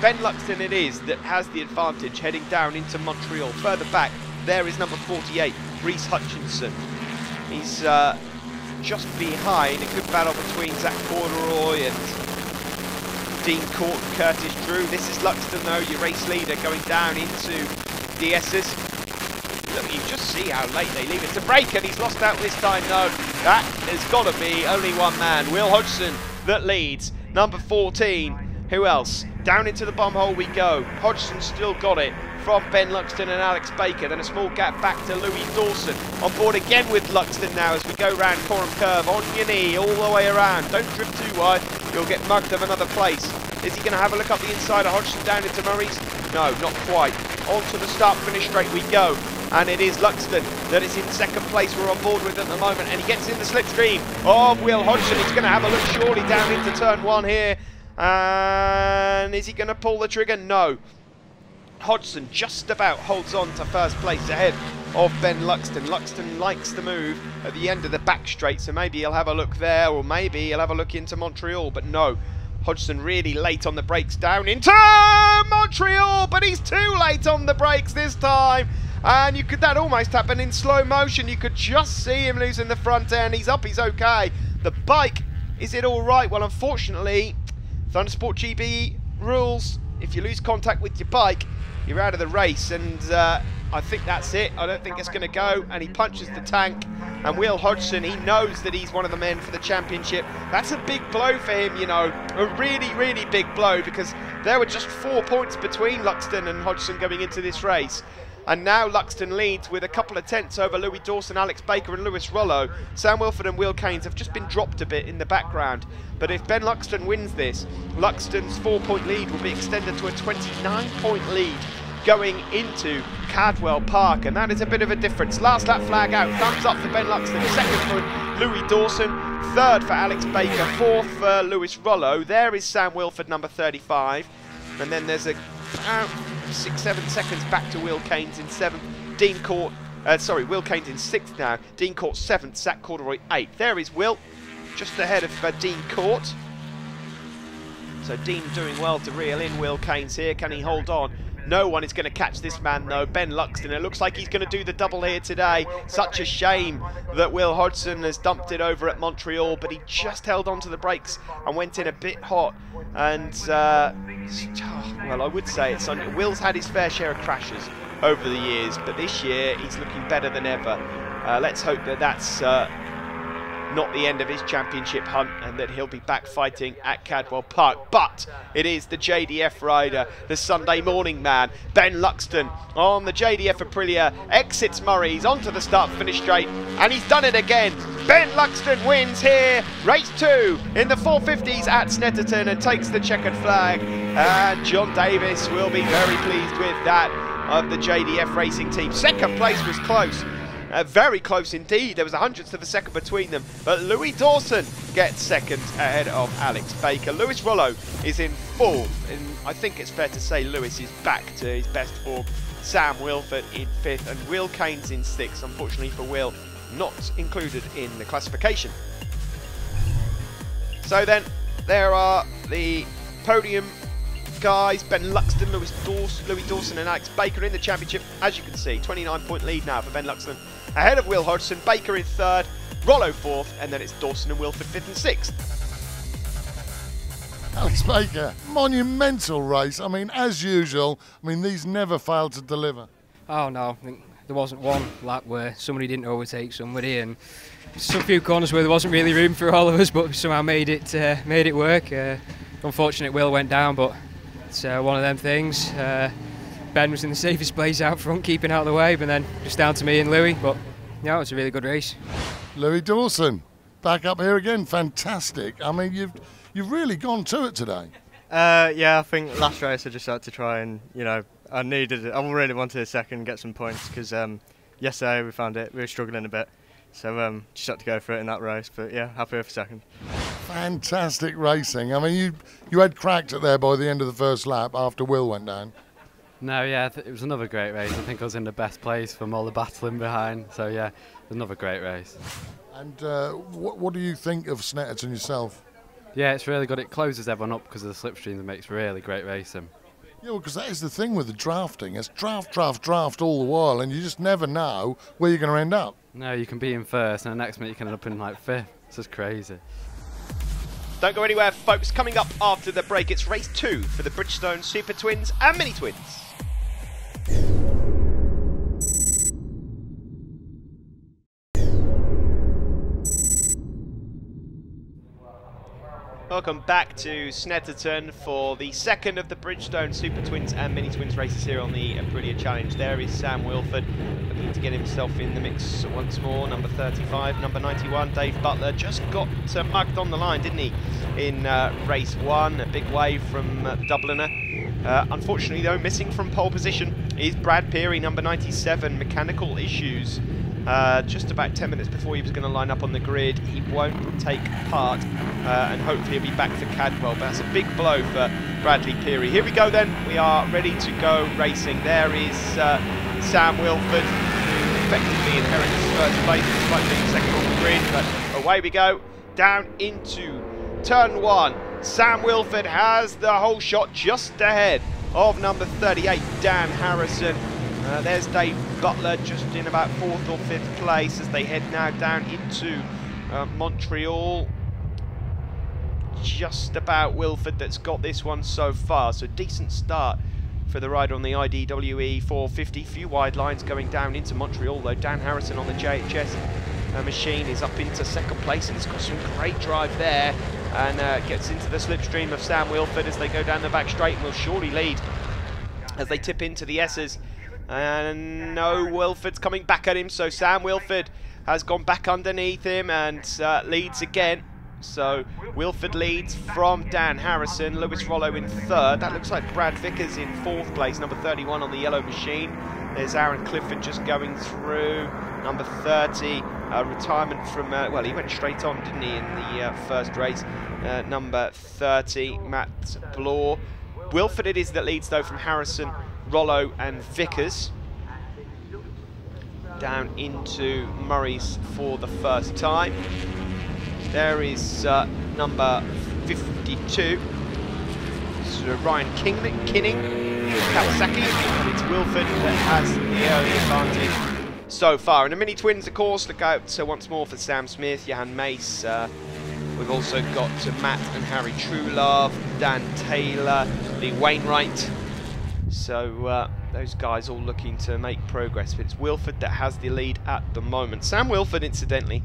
A: Ben Luxton it is that has the advantage heading down into Montreal. Further back, there is number 48, Reese Hutchinson. He's just behind. A good battle between Zach Corduroy and Dean Curtis Drew. This is Luxton, though, your race leader, going down into the S's. Look, you just see how late they leave it to break, and he's lost out this time, though. That has got to be only one man, Will Hodgson, that leads. Number 14. Who else? Down into the bum hole we go. Hodgson still got it from Ben Luxton and Alex Baker. Then a small gap back to Louis Dawson. On board again with Luxton now as we go round Coram Curve. On your knee all the way around. Don't drift too wide. You'll get mugged of another place. Is he going to have a look up the inside of Hodgson down into Murray's? No, not quite. On to the start-finish straight we go. And it is Luxton that is in 2nd place we're on board with at the moment. And he gets in the slipstream of Will Hodgson. He's going to have a look surely down into turn 1 here. And is he going to pull the trigger? No. Hodgson just about holds on to first place ahead of Ben Luxton. Luxton likes the move at the end of the back straight, so maybe he'll have a look there, or maybe he'll have a look into Montreal, but no. Hodgson really late on the brakes down into Montreal, but he's too late on the brakes this time. And that almost happened in slow motion. You could just see him losing the front end. He's up, he's okay. The bike, is it all right? Well, unfortunately, Thundersport GB rules, if you lose contact with your bike, you're out of the race, and I think that's it. I don't think it's going to go, and he punches the tank. And Will Hodgson, he knows that he's one of the men for the championship. That's a big blow for him, you know, a really, really big blow, because there were just 4 points between Luxton and Hodgson going into this race. And now Luxton leads with a couple of tenths over Louis Dawson, Alex Baker and Lewis Rollo. Sam Wilford and Will Keynes have just been dropped a bit in the background. But if Ben Luxton wins this, Luxton's 4-point lead will be extended to a 29-point lead going into Cadwell Park, and that is a bit of a difference. Last lap flag out, thumbs up for Ben Luxton, second for Louis Dawson, third for Alex Baker, fourth for Lewis Rollo. There is Sam Wilford, number 35, and then there's about 6-7 seconds back to Will Keynes in seventh. Dean Court, Will Keynes in sixth now. Dean Court seventh, Zach Corduroy eighth. There is Will, just ahead of Dean Court. So Dean doing well to reel in Will Keynes here. Can he hold on? No one is going to catch this man though. Ben Luxton, it looks like he's going to do the double here today. Such a shame that Will Hodgson has dumped it over at Montreal, but he just held on to the brakes and went in a bit hot. And, well, I would say it's on. Will's had his fair share of crashes over the years, but this year he's looking better than ever. Let's hope that that's not the end of his championship hunt and that he'll be back fighting at Cadwell Park. But it is the JDF rider, the Sunday morning man, Ben Luxton on the JDF Aprilia, exits Murray's onto the start finish straight, and he's done it again. Ben Luxton wins here, race 2 in the 450s at Snetterton, and takes the checkered flag, and John Davis will be very pleased with that of the JDF racing team. Second place was close. Very close indeed. There was a hundredth of a second between them, but Louis Dawson gets second ahead of Alex Baker. Lewis Rollo is in fourth, and I think it's fair to say Lewis is back to his best form. Sam Wilford in fifth, and Will Keynes in sixth. Unfortunately for Will, not included in the classification. So then there are the podium guys: Ben Luxton, Louis Dawson and Alex Baker in the championship. As you can see, 29-point lead now for Ben Luxton, ahead of Will Hodgson. Baker in third, Rollo fourth, and then it's Dawson and Wilford fifth and sixth.
C: Alex Baker, monumental race. I mean, as usual, these never failed to deliver.
E: Oh no, I think there wasn't one lap where somebody didn't overtake somebody, and some few corners where there wasn't really room for all of us, but we somehow made it work. Unfortunate Will went down, but it's one of them things. Ben was in the safest place out front, keeping out of the way, but then just down to me and Louis. But yeah, it was a really good race. Louis Dawson, back up here again, fantastic. I mean, you've really gone to it today.
D: Yeah, I think last race I just had to try and, I really wanted a second, get some points, because yesterday we found we were struggling a bit. So just had to go for it in that race, but yeah, happy with a second.
C: Fantastic racing. I mean, you had cracked it there by the end of the first lap after Will went down.
F: No, yeah, it was another great race. I think I was in the best place from all the battling behind. So yeah, another great race.
C: And what do you think of Snetterton yourself?
F: Yeah, it's really good. It closes everyone up because of the slipstreams and makes really great racing.
C: Yeah, well, because that is the thing with the drafting. It's draft all the while, and you just never know where you're going to end up.
F: No, you can be in first, and the next minute you can end up in like fifth. It's just crazy.
A: Don't go anywhere, folks. Coming up after the break, it's race 2 for the Bridgestone Super Twins and Mini Twins. Welcome back to Snetterton for the second of the Bridgestone Super Twins and Mini Twins races here on the Aprilia Challenge. There is Sam Wilford looking to get himself in the mix once more. Number 35, number 91, Dave Butler, just got mugged on the line, didn't he, in race 1. A big wave from the Dubliner. Unfortunately, though, missing from pole position is Brad Peary, number 97, mechanical issues. Just about 10 minutes before he was going to line up on the grid. He won't take part, and hopefully he'll be back for Cadwell. But that's a big blow for Bradley Peary. Here we go then. We are ready to go racing. There is Sam Wilford, who effectively inherits first place despite being second on the grid. But away we go, down into turn 1. Sam Wilford has the whole shot just ahead of number 38, Dan Harrison. There's Dave Butler just in about 4th or 5th place as they head now down into Montreal. Just about Wilford that's got this one so far, so decent start for the rider on the IDWE 450. Few wide lines going down into Montreal though. Dan Harrison on the JHS machine is up into 2nd place, and he's got some great drive there, and gets into the slipstream of Sam Wilford as they go down the back straight, and will surely lead as they tip into the S's. And no, Wilford's coming back at him, so Sam Wilford has gone back underneath him and leads again. So Wilford leads from Dan Harrison, Lewis Rollo in third. That looks like Brad Vickers in fourth place, number 31 on the yellow machine. There's Aaron Clifford just going through, number 30, retirement from, well, he went straight on, didn't he, in the first race. Number 30, Matt Blore. Wilford it is that leads, though, from Harrison, Rollo and Vickers. Down into Murray's for the first time. There is number 52. So Ryan Kinning, Kawasaki, and it's Wilford that has the early advantage so far. And the mini twins, of course, look out once more for Sam Smith, Johan Mace. We've also got Matt and Harry Truelove, Dan Taylor, Lee Wainwright. So those guys all looking to make progress, but it's Wilford that has the lead at the moment. Sam Wilford, incidentally,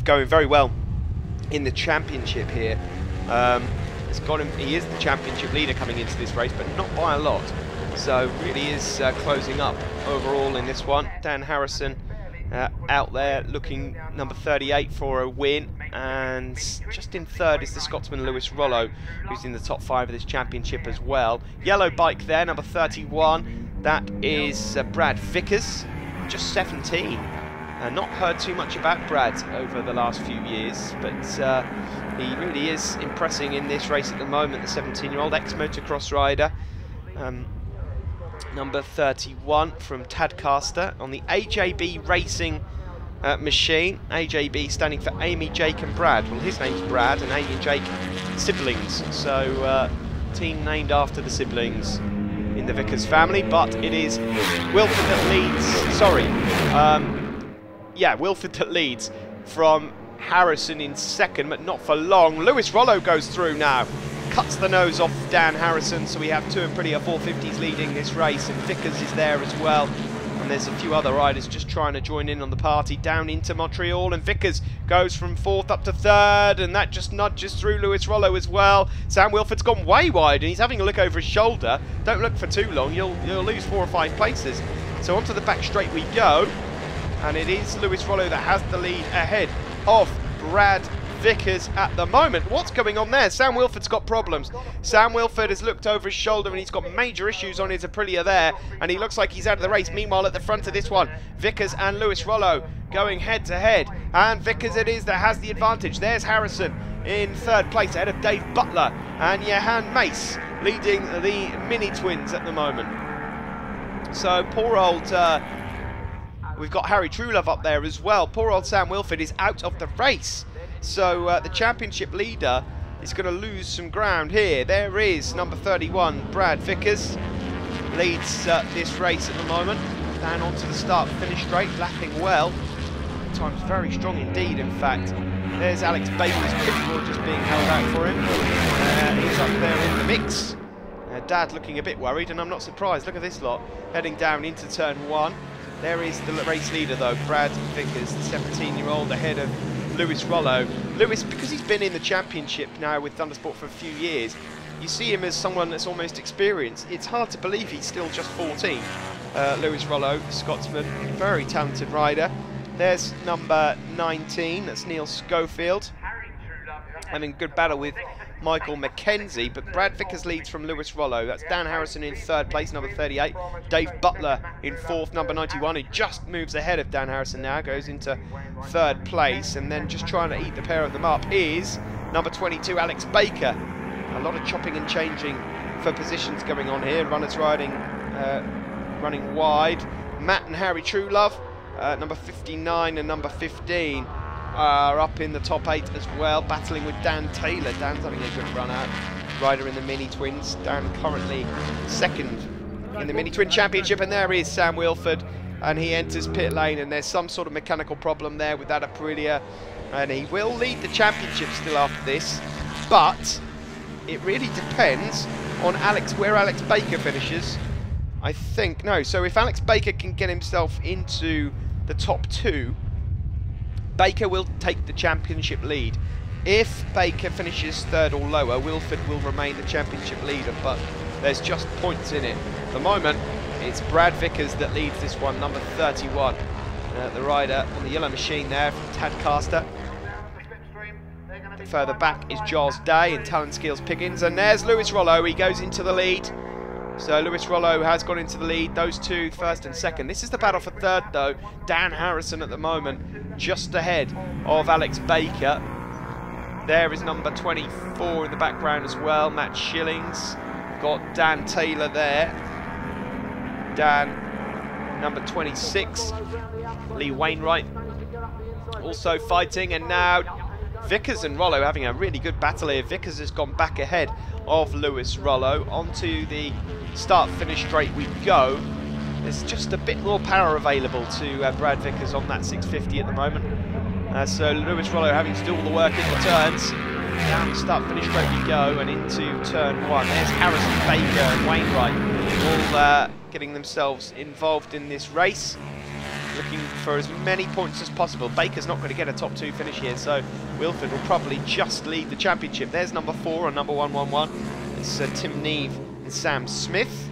A: going very well in the championship here. It's got him. He is the championship leader coming into this race, but not by a lot. So really is closing up overall in this one. Dan Harrison out there looking number 38 for a win, and just in third is the Scotsman Lewis Rollo, who's in the top 5 of this championship as well. Yellow bike there, number 31. That is Brad Vickers, just 17. Not heard too much about Brad over the last few years, but he really is impressing in this race at the moment, the 17-year-old ex-motocross rider. Number 31 from Tadcaster on the AJB Racing machine. AJB standing for Amy, Jake and Brad. Well, his name's Brad and Amy and Jake, siblings. So, team named after the siblings in the Vickers family, but it is Wilford that leads, sorry, yeah, Wilford that leads from Harrison in second, but not for long. Lewis Rollo goes through now. Cuts the nose off Dan Harrison, so we have 2 Aprilia 450s leading this race, and Vickers is there as well. And there's a few other riders just trying to join in on the party down into Montreal, and Vickers goes from 4th up to 3rd, and that just nudges through Lewis Rollo as well. Sam Wilford's gone way wide, and he's having a look over his shoulder. Don't look for too long, you'll lose 4 or 5 places. So onto the back straight we go, and it is Lewis Rollo that has the lead ahead of Brad Vickers at the moment. What's going on there? Sam Wilford's got problems. Sam Wilford has looked over his shoulder and he's got major issues on his Aprilia there, and he looks like he's out of the race. Meanwhile, at the front of this one, Vickers and Lewis Rollo going head to head, and Vickers it is that has the advantage. There's Harrison in 3rd place ahead of Dave Butler, and Johan Mace leading the mini twins at the moment. So poor old we've got Harry Truelove up there as well. Poor old Sam Wilford is out of the race. So the championship leader is going to lose some ground here. There is number 31, Brad Vickers, leads this race at the moment. Down onto the start-finish straight, lapping well. Time's very strong indeed, in fact. There's Alex Baker's pit just being held out for him. He's up there in the mix. Dad looking a bit worried, and I'm not surprised. Look at this lot, heading down into turn 1. There is the race leader, though, Brad Vickers, the 17-year-old ahead of Lewis Rollo. Lewis, because he's been in the championship now with Thundersport for a few years, you see him as someone that's almost experienced. It's hard to believe he's still just 14. Lewis Rollo, Scotsman, very talented rider. There's number 19, that's Neil Schofield, having a good battle with Michael McKenzie, but Brad Vickers leads from Lewis Rollo. That's Dan Harrison in 3rd place, number 38. Dave Butler in 4th, number 91. He just moves ahead of Dan Harrison now, goes into 3rd place, and then just trying to eat the pair of them up is number 22, Alex Baker. A lot of chopping and changing for positions going on here. Runners riding, running wide. Matt and Harry Truelove, number 59 and number 15. Are up in the top 8 as well, battling with Dan Taylor. Dan's having a good run out. Rider in the Mini Twins. Dan currently 2nd in the Mini Twin Championship, and there is Sam Wilford, and he enters pit lane, and there's some sort of mechanical problem there with that Aprilia, and he will lead the championship still after this, but it really depends on where Alex Baker finishes. I think, no, so if Alex Baker can get himself into the top 2, Baker will take the championship lead. If Baker finishes 3rd or lower, Wilford will remain the championship leader, but there's just points in it. At the moment, it's Brad Vickers that leads this one, number 31. The rider on the yellow machine there from Tadcaster. bit further back is Giles Day and Talon Skills Piggins. And there's Lewis Rollo. He goes into the lead. So Lewis Rollo has gone into the lead. Those two, first and second. This is the battle for third, though. Dan Harrison at the moment, just ahead of Alex Baker. There is number 24 in the background as well, Matt Shillings. Got Dan Taylor there. Dan, number 26. Lee Wainwright also fighting, and now Vickers and Rollo having a really good battle here. Vickers has gone back ahead of Lewis Rollo. Onto the start-finish straight we go. There's just a bit more power available to Brad Vickers on that 650 at the moment. So Lewis Rollo having to do all the work in the turns. Down the start-finish straight we go, and into turn one. There's Harrison, Baker and Wainwright all getting themselves involved in this race, looking for as many points as possible. Baker's not going to get a top 2 finish here, so Wilford will probably just lead the championship. There's number 4 and number 111. It's Tim Neve and Sam Smith.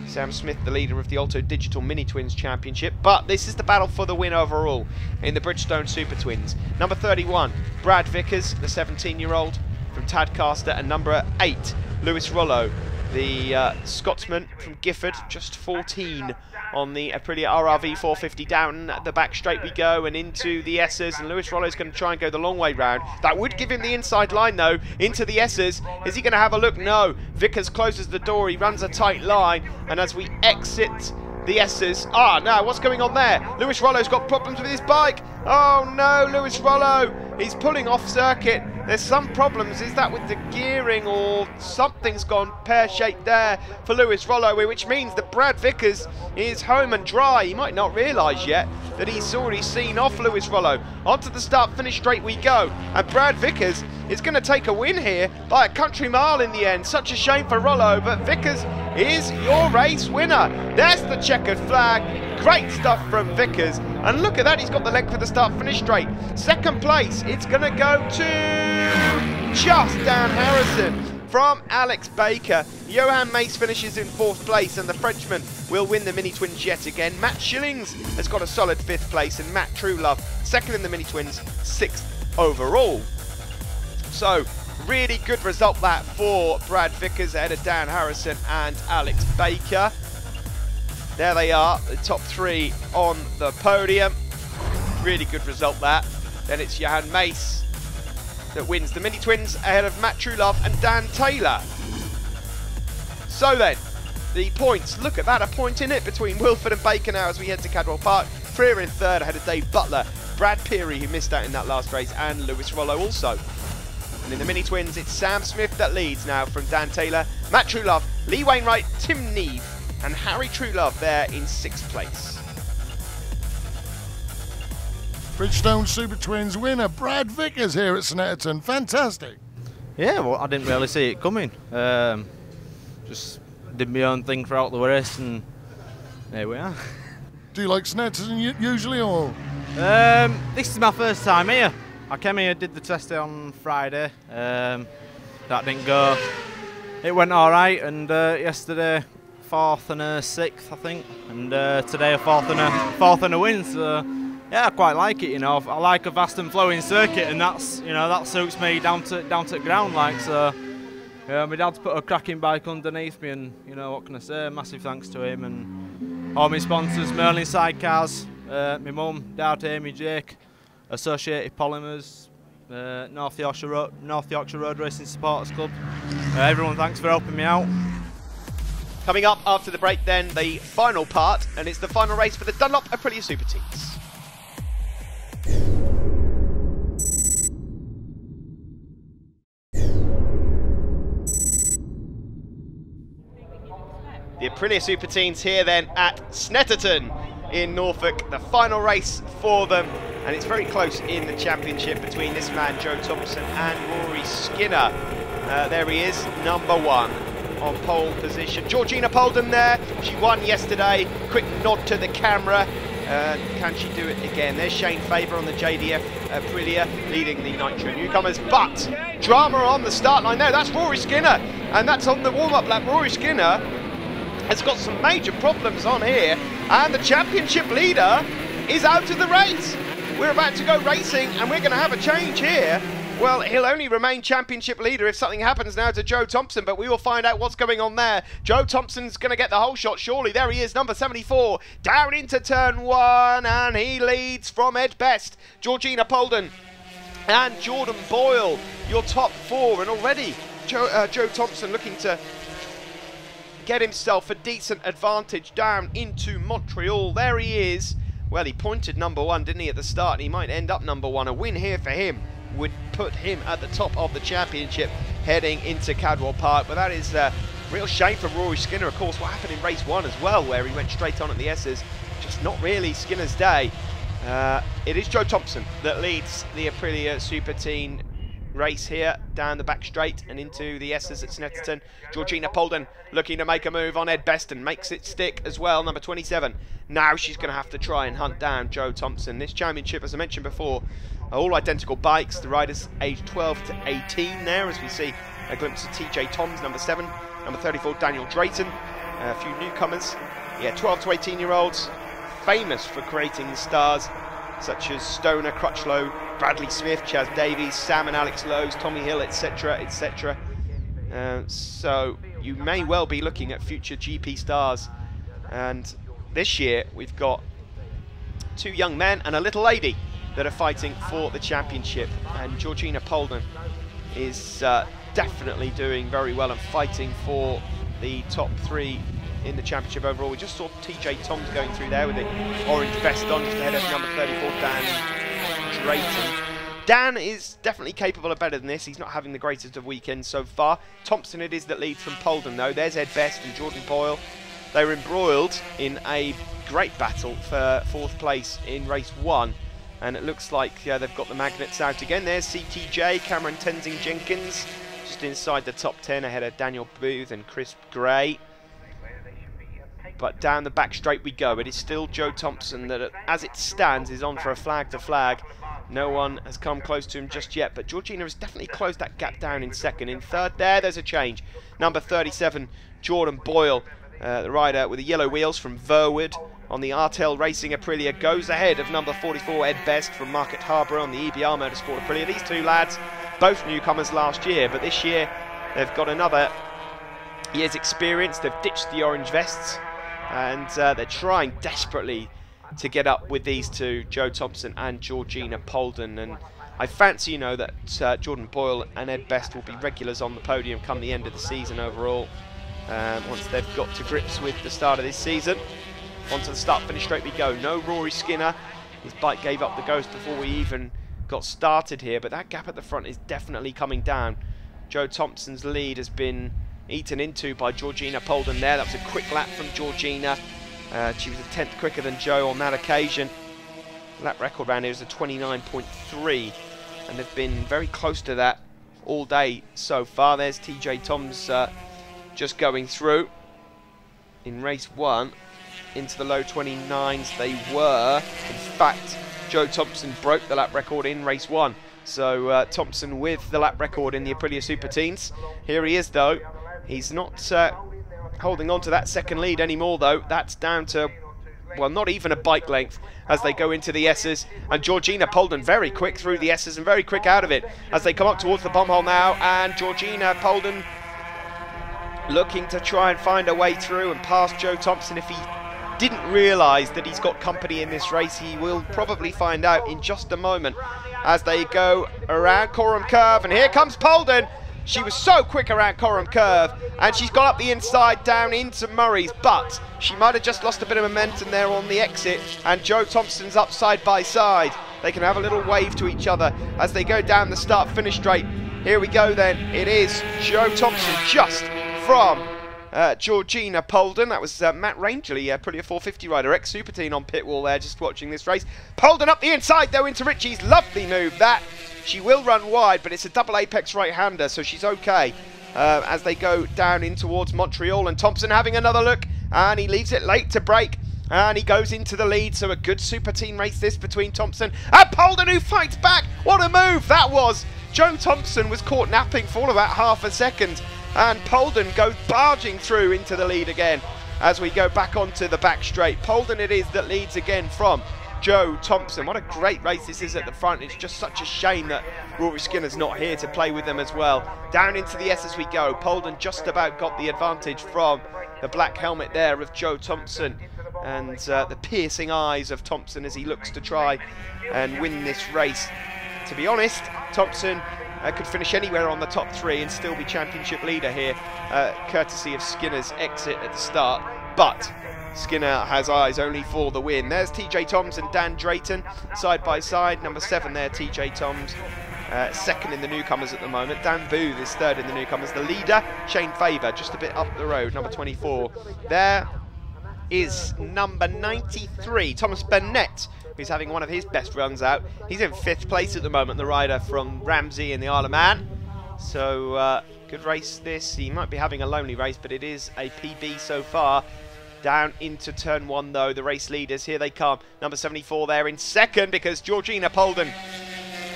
A: Sam Smith, the leader of the Alto Digital Mini Twins Championship. But this is the battle for the win overall in the Bridgestone Super Twins. Number 31, Brad Vickers, the 17-year-old from Tadcaster, and number 8, Lewis Rollo, the Scotsman from Gifford, just 14 on the Aprilia RRV 450. Down the back straight we go, and into the S's, and Lewis Rollo's going to try and go the long way round. That would give him the inside line, though, into the S's. Is he going to have a look? No. Vickers closes the door, he runs a tight line, and as we exit the S's... no, what's going on there? Lewis Rollo's got problems with his bike. Oh no, Lewis Rollo, he's pulling off circuit. There's some problems. Is that with the gearing, or something's gone pear-shaped there for Lewis Rollo, which means that Brad Vickers is home and dry. He might not realise yet that he's already seen off Lewis Rollo. Onto the start-finish straight we go, and Brad Vickers is going to take a win here by a country mile in the end. Such a shame for Rollo, but Vickers is your race winner. There's the checkered flag. Great stuff from Vickers, and look at that, he's got the leg for the start-finish straight. Second place, it's going to go to just Dan Harrison from Alex Baker. Johan Mace finishes in 4th place, and the Frenchman will win the Mini Twins yet again. Matt Shillings has got a solid 5th place, and Matt Truelove 2nd in the Mini Twins, 6th overall. So, really good result that for Brad Vickers ahead of Dan Harrison and Alex Baker. There they are, the top 3 on the podium. Really good result that. Then it's Johan Mace that wins the Mini Twins ahead of Matt Truelove and Dan Taylor. So then, the points, look at that, a point in it between Wilford and Baker now as we head to Cadwell Park. Freer in 3rd ahead of Dave Butler, Brad Peary, who missed out in that last race, and Lewis Rollo also. And in the Mini Twins, it's Sam Smith that leads now from Dan Taylor, Matt Truelove, Lee Wainwright, Tim Neve, and Harry Truelove there in 6th place.
C: Bridgestone Super Twins winner Brad Vickers here at Snetterton. Fantastic.
O: Yeah, well, I didn't really see it coming. Just did my own thing throughout the race, and there we are.
C: Do you like Snetterton usually, or?
O: This is my first time here. I came here, did the test on Friday. That didn't go. It went all right, and yesterday 4th and a 6th, I think, and today a 4th and a win. So yeah, I quite like it. You know, I like a fast and flowing circuit, and that's, you know, that suits me down to the ground. Like, so yeah, my dad's put a cracking bike underneath me, and you know, what can I say? Massive thanks to him and all my sponsors: Merlin Sidecars, my mum, Dad, Amy, Jake, Associated Polymers, North Yorkshire Road Racing Supporters Club. Everyone, thanks for helping me out.
A: Coming up after the break then, the final part, and it's the final race for the Dunlop Aprilia Super Teams. The Aprilia Super Teams here then at Snetterton in Norfolk, the final race for them, and it's very close in the championship between this man Joe Thompson and Rory Skinner. There he is, number 1 on pole position. Georgina Polden there, she won yesterday. Quick nod to the camera. Can she do it again? There's Shane Faber on the JDF Aprilia leading the Nitro newcomers, but drama on the start line there. That's Rory Skinner, and that's on the warm-up lap. Rory Skinner has got some major problems on here, and the championship leader is out of the race. We're about to go racing, and we're going to have a change here Well, he'll only remain championship leader if something happens now to Joe Thompson, but we will find out what's going on there. Joe Thompson's going to get the whole shot, surely. There he is, number 74, down into turn 1, and he leads from Ed Best. Georgina Polden and Jordan Boyle, your top 4, and already Joe Thompson looking to get himself a decent advantage down into Montreal. There he is. Well, he pointed number 1, didn't he, at the start, and he might end up number 1. A win here for him would put him at the top of the championship heading into Cadwell Park. But that is a real shame for Rory Skinner. Of course, what happened in race 1 as well, where he went straight on at the S's, just not really Skinner's day. It is Joe Thompson that leads the Aprilia Super Teen race here down the back straight and into the S's at Snetterton. Georgina Polden looking to make a move on Ed Beston, makes it stick as well, number 27. Now she's going to have to try and hunt down Joe Thompson. This championship, as I mentioned before, are all identical bikes. The riders aged 12 to 18 there, as we see a glimpse of TJ Toms, number 7, number 34 Daniel Drayton, a few newcomers. Yeah, 12 to 18-year-olds, famous for creating the stars, such as Stoner, Crutchlow, Bradley Smith, Chaz Davies, Sam and Alex Lowe's, Tommy Hill, etc, etc. So you may well be looking at future GP stars. And this year we've got 2 young men and a little lady that are fighting for the championship. And Georgina Polden is definitely doing very well and fighting for the top 3 in the championship overall. We just saw TJ Toms going through there with the orange vest on, just ahead of number 34 Dan Drayton. Dan is definitely capable of better than this. He's not having the greatest of weekends so far. Thompson it is that leads from Polden though. There's Ed Best and Jordan Boyle. They were embroiled in a great battle for 4th place in race 1. And it looks like they've got the magnets out again. There's CTJ, Cameron Tenzing Jenkins, just inside the top 10 ahead of Daniel Booth and Chris Gray. But down the back straight we go. It is still Joe Thompson that, as it stands, is on for a flag to flag. No one has come close to him just yet, but Georgina has definitely closed that gap down in 2nd. In 3rd, there's a change. Number 37, Jordan Boyle, the rider with the yellow wheels from Verwood on the Artel Racing Aprilia, goes ahead of number 44, Ed Best from Market Harbour on the EBR Motorsport Aprilia. These 2 lads, both newcomers last year, but this year they've got another year's experience. They've ditched the orange vests, and they're trying desperately to get up with these 2, Joe Thompson and Georgina Polden. And I fancy, you know, that Jordan Boyle and Ed Best will be regulars on the podium come the end of the season overall, once they've got to grips with the start of this season. Onto the start-finish straight we go. No Rory Skinner. His bike gave up the ghost before we even got started here, but that gap at the front is definitely coming down. Joe Thompson's lead has been eaten into by Georgina Polden there. That was a quick lap from Georgina. She was a 10th quicker than Joe on that occasion. Lap record round here is a 29.3, and they've been very close to that all day so far. There's TJ Toms just going through in race 1 into the low 29s. They were, in fact, Joe Thompson broke the lap record in race 1. So Thompson with the lap record in the Aprilia Super Teens. Here he is though. He's not holding on to that 2nd lead anymore though. That's down to, well, not even a bike length as they go into the S's. And Georgina Polden very quick through the S's and very quick out of it as they come up towards the bomb hole now. And Georgina Polden looking to try and find a way through and past Joe Thompson. If he didn't realise that he's got company in this race, he will probably find out in just a moment as they go around Coram Curve. And here comes Polden. She was so quick around Coram Curve, and she's got up the inside down into Murray's, but she might have just lost a bit of momentum there on the exit, and Joe Thompson's up side by side. They can have a little wave to each other as they go down the start-finish straight. Here we go then. It is Joe Thompson just from Georgina Polden. That was Matt Rangeley, Aprilia 450 rider, ex-Super Teen on pit wall there, just watching this race. Polden up the inside though into Ritchie's. Lovely move that. She will run wide, but it's a double apex right-hander, so she's okay as they go down in towards Montreal. And Thompson having another look, and he leaves it late to break, and he goes into the lead. So a good Super Teen race this between Thompson and Polden, who fights back. What a move that was. Joe Thompson was caught napping for about half a second, and Polden goes barging through into the lead again as we go back onto the back straight. Polden it is that leads again from Joe Thompson. What a great race this is at the front. It's just such a shame that Rory Skinner's not here to play with them as well. Down into the S as we go. Polden just about got the advantage from the black helmet there of Joe Thompson, and the piercing eyes of Thompson as he looks to try and win this race. To be honest, Thompson could finish anywhere on the top 3 and still be championship leader here, courtesy of Skinner's exit at the start. But Skinner has eyes only for the win. There's TJ Toms and Dan Drayton side by side. Number 7 there, TJ Toms, second in the newcomers at the moment. Dan Booth is third in the newcomers. The leader, Shane Faber, just a bit up the road, number 24. There is number 93, Thomas Burnett, who's having one of his best runs out. He's in 5th place at the moment, the rider from Ramsey in the Isle of Man. So good race this. He might be having a lonely race, but it is a PB so far. Down into turn 1 though, the race leaders, here they come. Number 74 there in second, because Georgina Polden,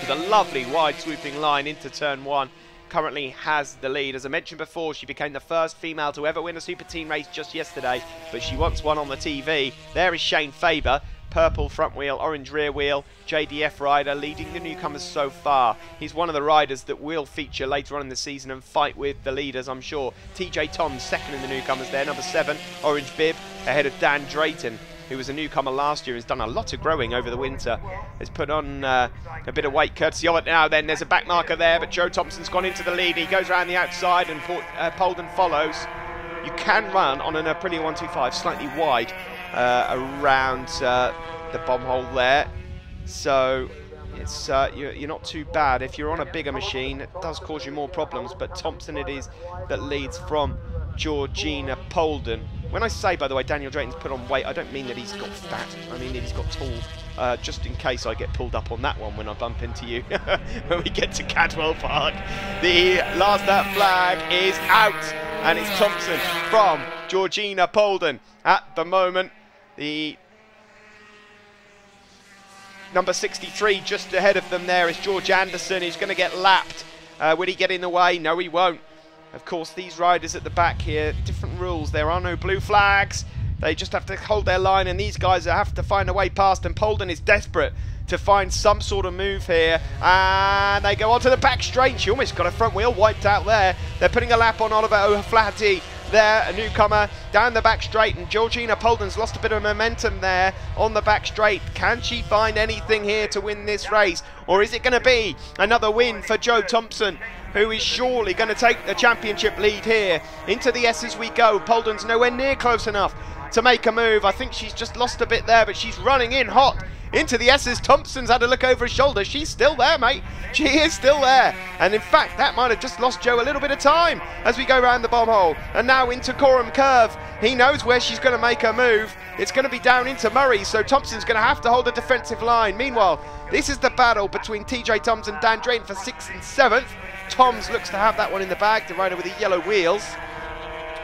A: with a lovely wide swooping line into turn 1, currently has the lead. As I mentioned before, she became the first female to ever win a super team race just yesterday, but she wants one on the TV. There is Shane Faber, purple front wheel, orange rear wheel, JDF rider, leading the newcomers so far. He's one of the riders that will feature later on in the season and fight with the leaders, I'm sure. TJ Toms, second in the newcomers there, number 7, orange bib, ahead of Dan Drayton, who was a newcomer last year, has done a lot of growing over the winter, has put on a bit of weight courtesy of it now. Then there's a back marker there, but Joe Thompson's gone into the lead. He goes around the outside and Polden follows. You can run on an Aprilia 125 slightly wide around the bomb hole there, so it's you're not too bad. If you're on a bigger machine, it does cause you more problems, but Thompson it is that leads from Georgina Polden. When I say, by the way, Daniel Drayton's put on weight, I don't mean that he's got fat, I mean that he's got tall, just in case I get pulled up on that one when I bump into you when we get to Cadwell Park. The last lap flag is out, and it's Thompson from Georgina Polden. At the moment, the number 63 just ahead of them there is George Anderson. He's going to get lapped. Will he get in the way? No, he won't. Of course, these riders at the back here, different rules. There are no blue flags. They just have to hold their line, and these guys have to find a way past, and Polden is desperate to find some sort of move here, and they go onto the back straight. She almost got a front wheel wiped out there. They're putting a lap on Oliver O'Flaherty there, a newcomer, down the back straight, and Georgina Polden's lost a bit of momentum there on the back straight. Can she find anything here to win this race, or is it going to be another win for Joe Thompson, who is surely going to take the championship lead here? Into the S as we go. Polden's nowhere near close enough to make a move. I think she's just lost a bit there, but she's running in hot into the S's. Thompson's had a look over his shoulder. She's still there, mate. She is still there. And in fact, that might have just lost Joe a little bit of time as we go around the bomb hole. And now into Coram Curve. He knows where she's going to make her move. It's going to be down into Murray, so Thompson's going to have to hold a defensive line. Meanwhile, this is the battle between TJ Toms and Dan Drayton for 6th and 7th. Toms looks to have that one in the bag, the rider with the yellow wheels.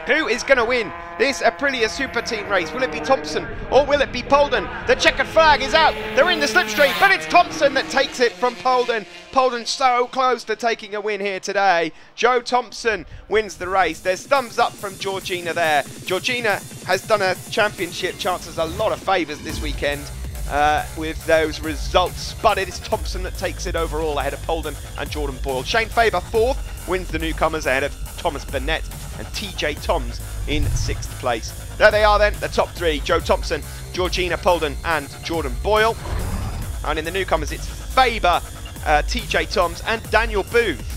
A: Who is going to win this Aprilia Super Team race? Will it be Thompson or will it be Polden? The checkered flag is out. They're in the slipstream, but it's Thompson that takes it from Polden. Polden so close to taking a win here today. Joe Thompson wins the race. There's thumbs up from Georgina there. Georgina has done her championship chances a lot of favours this weekend with those results, but it is Thompson that takes it overall ahead of Polden and Jordan Boyle. Shane Faber 4th, wins the newcomers ahead of Thomas Burnett and TJ Toms in 6th place. There they are then, the top 3, Joe Thompson, Georgina Polden and Jordan Boyle. And in the newcomers it's Faber, TJ Toms and Daniel Booth.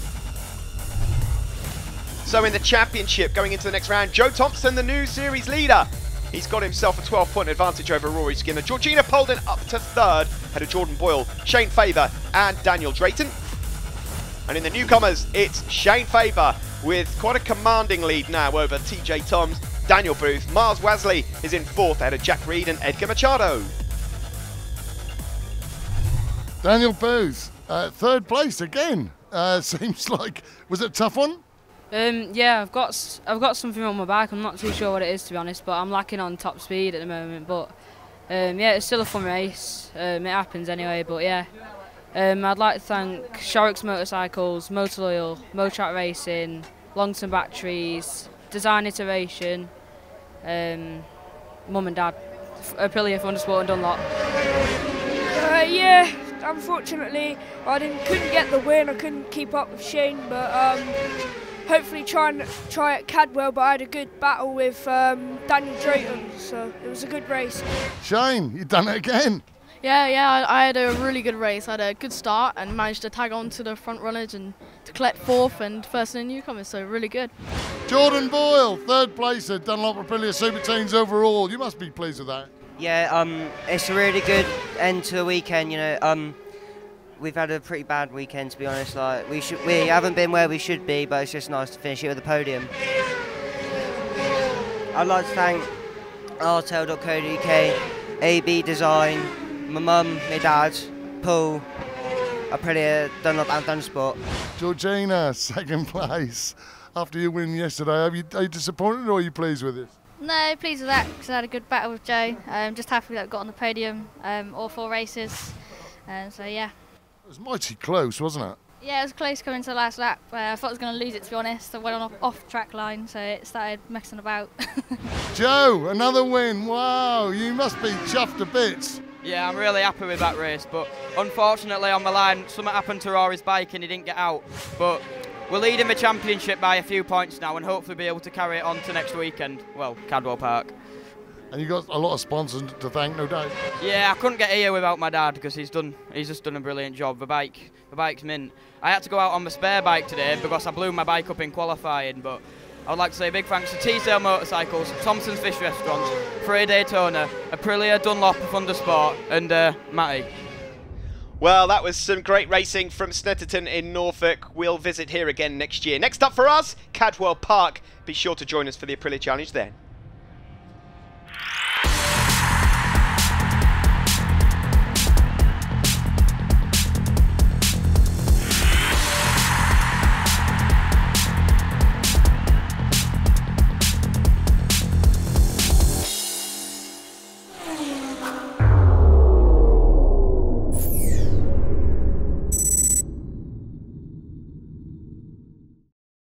A: So in the championship going into the next round, Joe Thompson, the new series leader. He's got himself a 12-point advantage over Rory Skinner. Georgina Polden up to 3rd, ahead of Jordan Boyle, Shane Faber and Daniel Drayton. And in the newcomers, it's Shane Faber with quite a commanding lead now over TJ Toms, Daniel Booth. Miles Wasley is in 4th, ahead of Jack Reed and Edgar Machado.
C: Daniel Booth, 3rd place again. Seems like, was it a tough one?
I: Yeah, I've got something on my bike. I'm not too sure what it is, to be honest, but I'm lacking on top speed at the moment. But yeah, it's still a fun race. It happens anyway. But yeah, I'd like to thank Shorrock's Motorcycles, Motor Oil, Motrack Racing, Longton Batteries, Design Iteration, Mum and Dad, Aprilia, Thundersport and Dunlop.
J: Yeah, unfortunately I couldn't get the win. I couldn't keep up with Shane, but hopefully try at Cadwell. But I had a good battle with Daniel Drayton, so it was a good race.
C: Shane, you've done it again.
K: Yeah, I had a really good race. I had a good start and managed to tag on to the front runners and to collect fourth and first in the newcomers, so really good.
C: Jordan Boyle, third place at Dunlop Aprilia Super Teens overall. You must be pleased with that.
P: Yeah, it's a really good end to the weekend. You know, we've had a pretty bad weekend, to be honest. Like we haven't been where we should be, but it's just nice to finish it with a podium. I'd like to thank rtail.co.uk, AB Design, my mum, my dad, Paul, Aprilia, Dunlop and Dunsport.
C: Georgina, second place. After your win yesterday, are you disappointed or are you pleased with it?
M: No, pleased with that because I had a good battle with Joe. Just happy that I got on the podium all 4 races. So yeah.
C: It was mighty close, wasn't it?
M: Yeah, it was close coming to the last lap. I thought I was going to lose it, to be honest. I went on off track line, so it started messing about.
C: Joe, another win. Wow, you must be chuffed to bits.
N: Yeah, I'm really happy with that race, but unfortunately on the line, something happened to Rory's bike and he didn't get out. But we're leading the championship by a few points now and hopefully be able to carry it on to next weekend, well, Cadwell Park.
C: And you got a lot of sponsors to thank, no doubt.
N: Yeah, I couldn't get here without my dad because he's just done a brilliant job. The bike's mint. I had to go out on my spare bike today because I blew my bike up in qualifying, but I would like to say a big thanks to Teesdale Motorcycles, Thompson's Fish Restaurants, Frey Daytona, Aprilia, Dunlop, Thundersport and Matty.
A: Well, that was some great racing from Snetterton in Norfolk. We'll visit here again next year. Next up for us, Cadwell Park. Be sure to join us for the Aprilia Challenge then.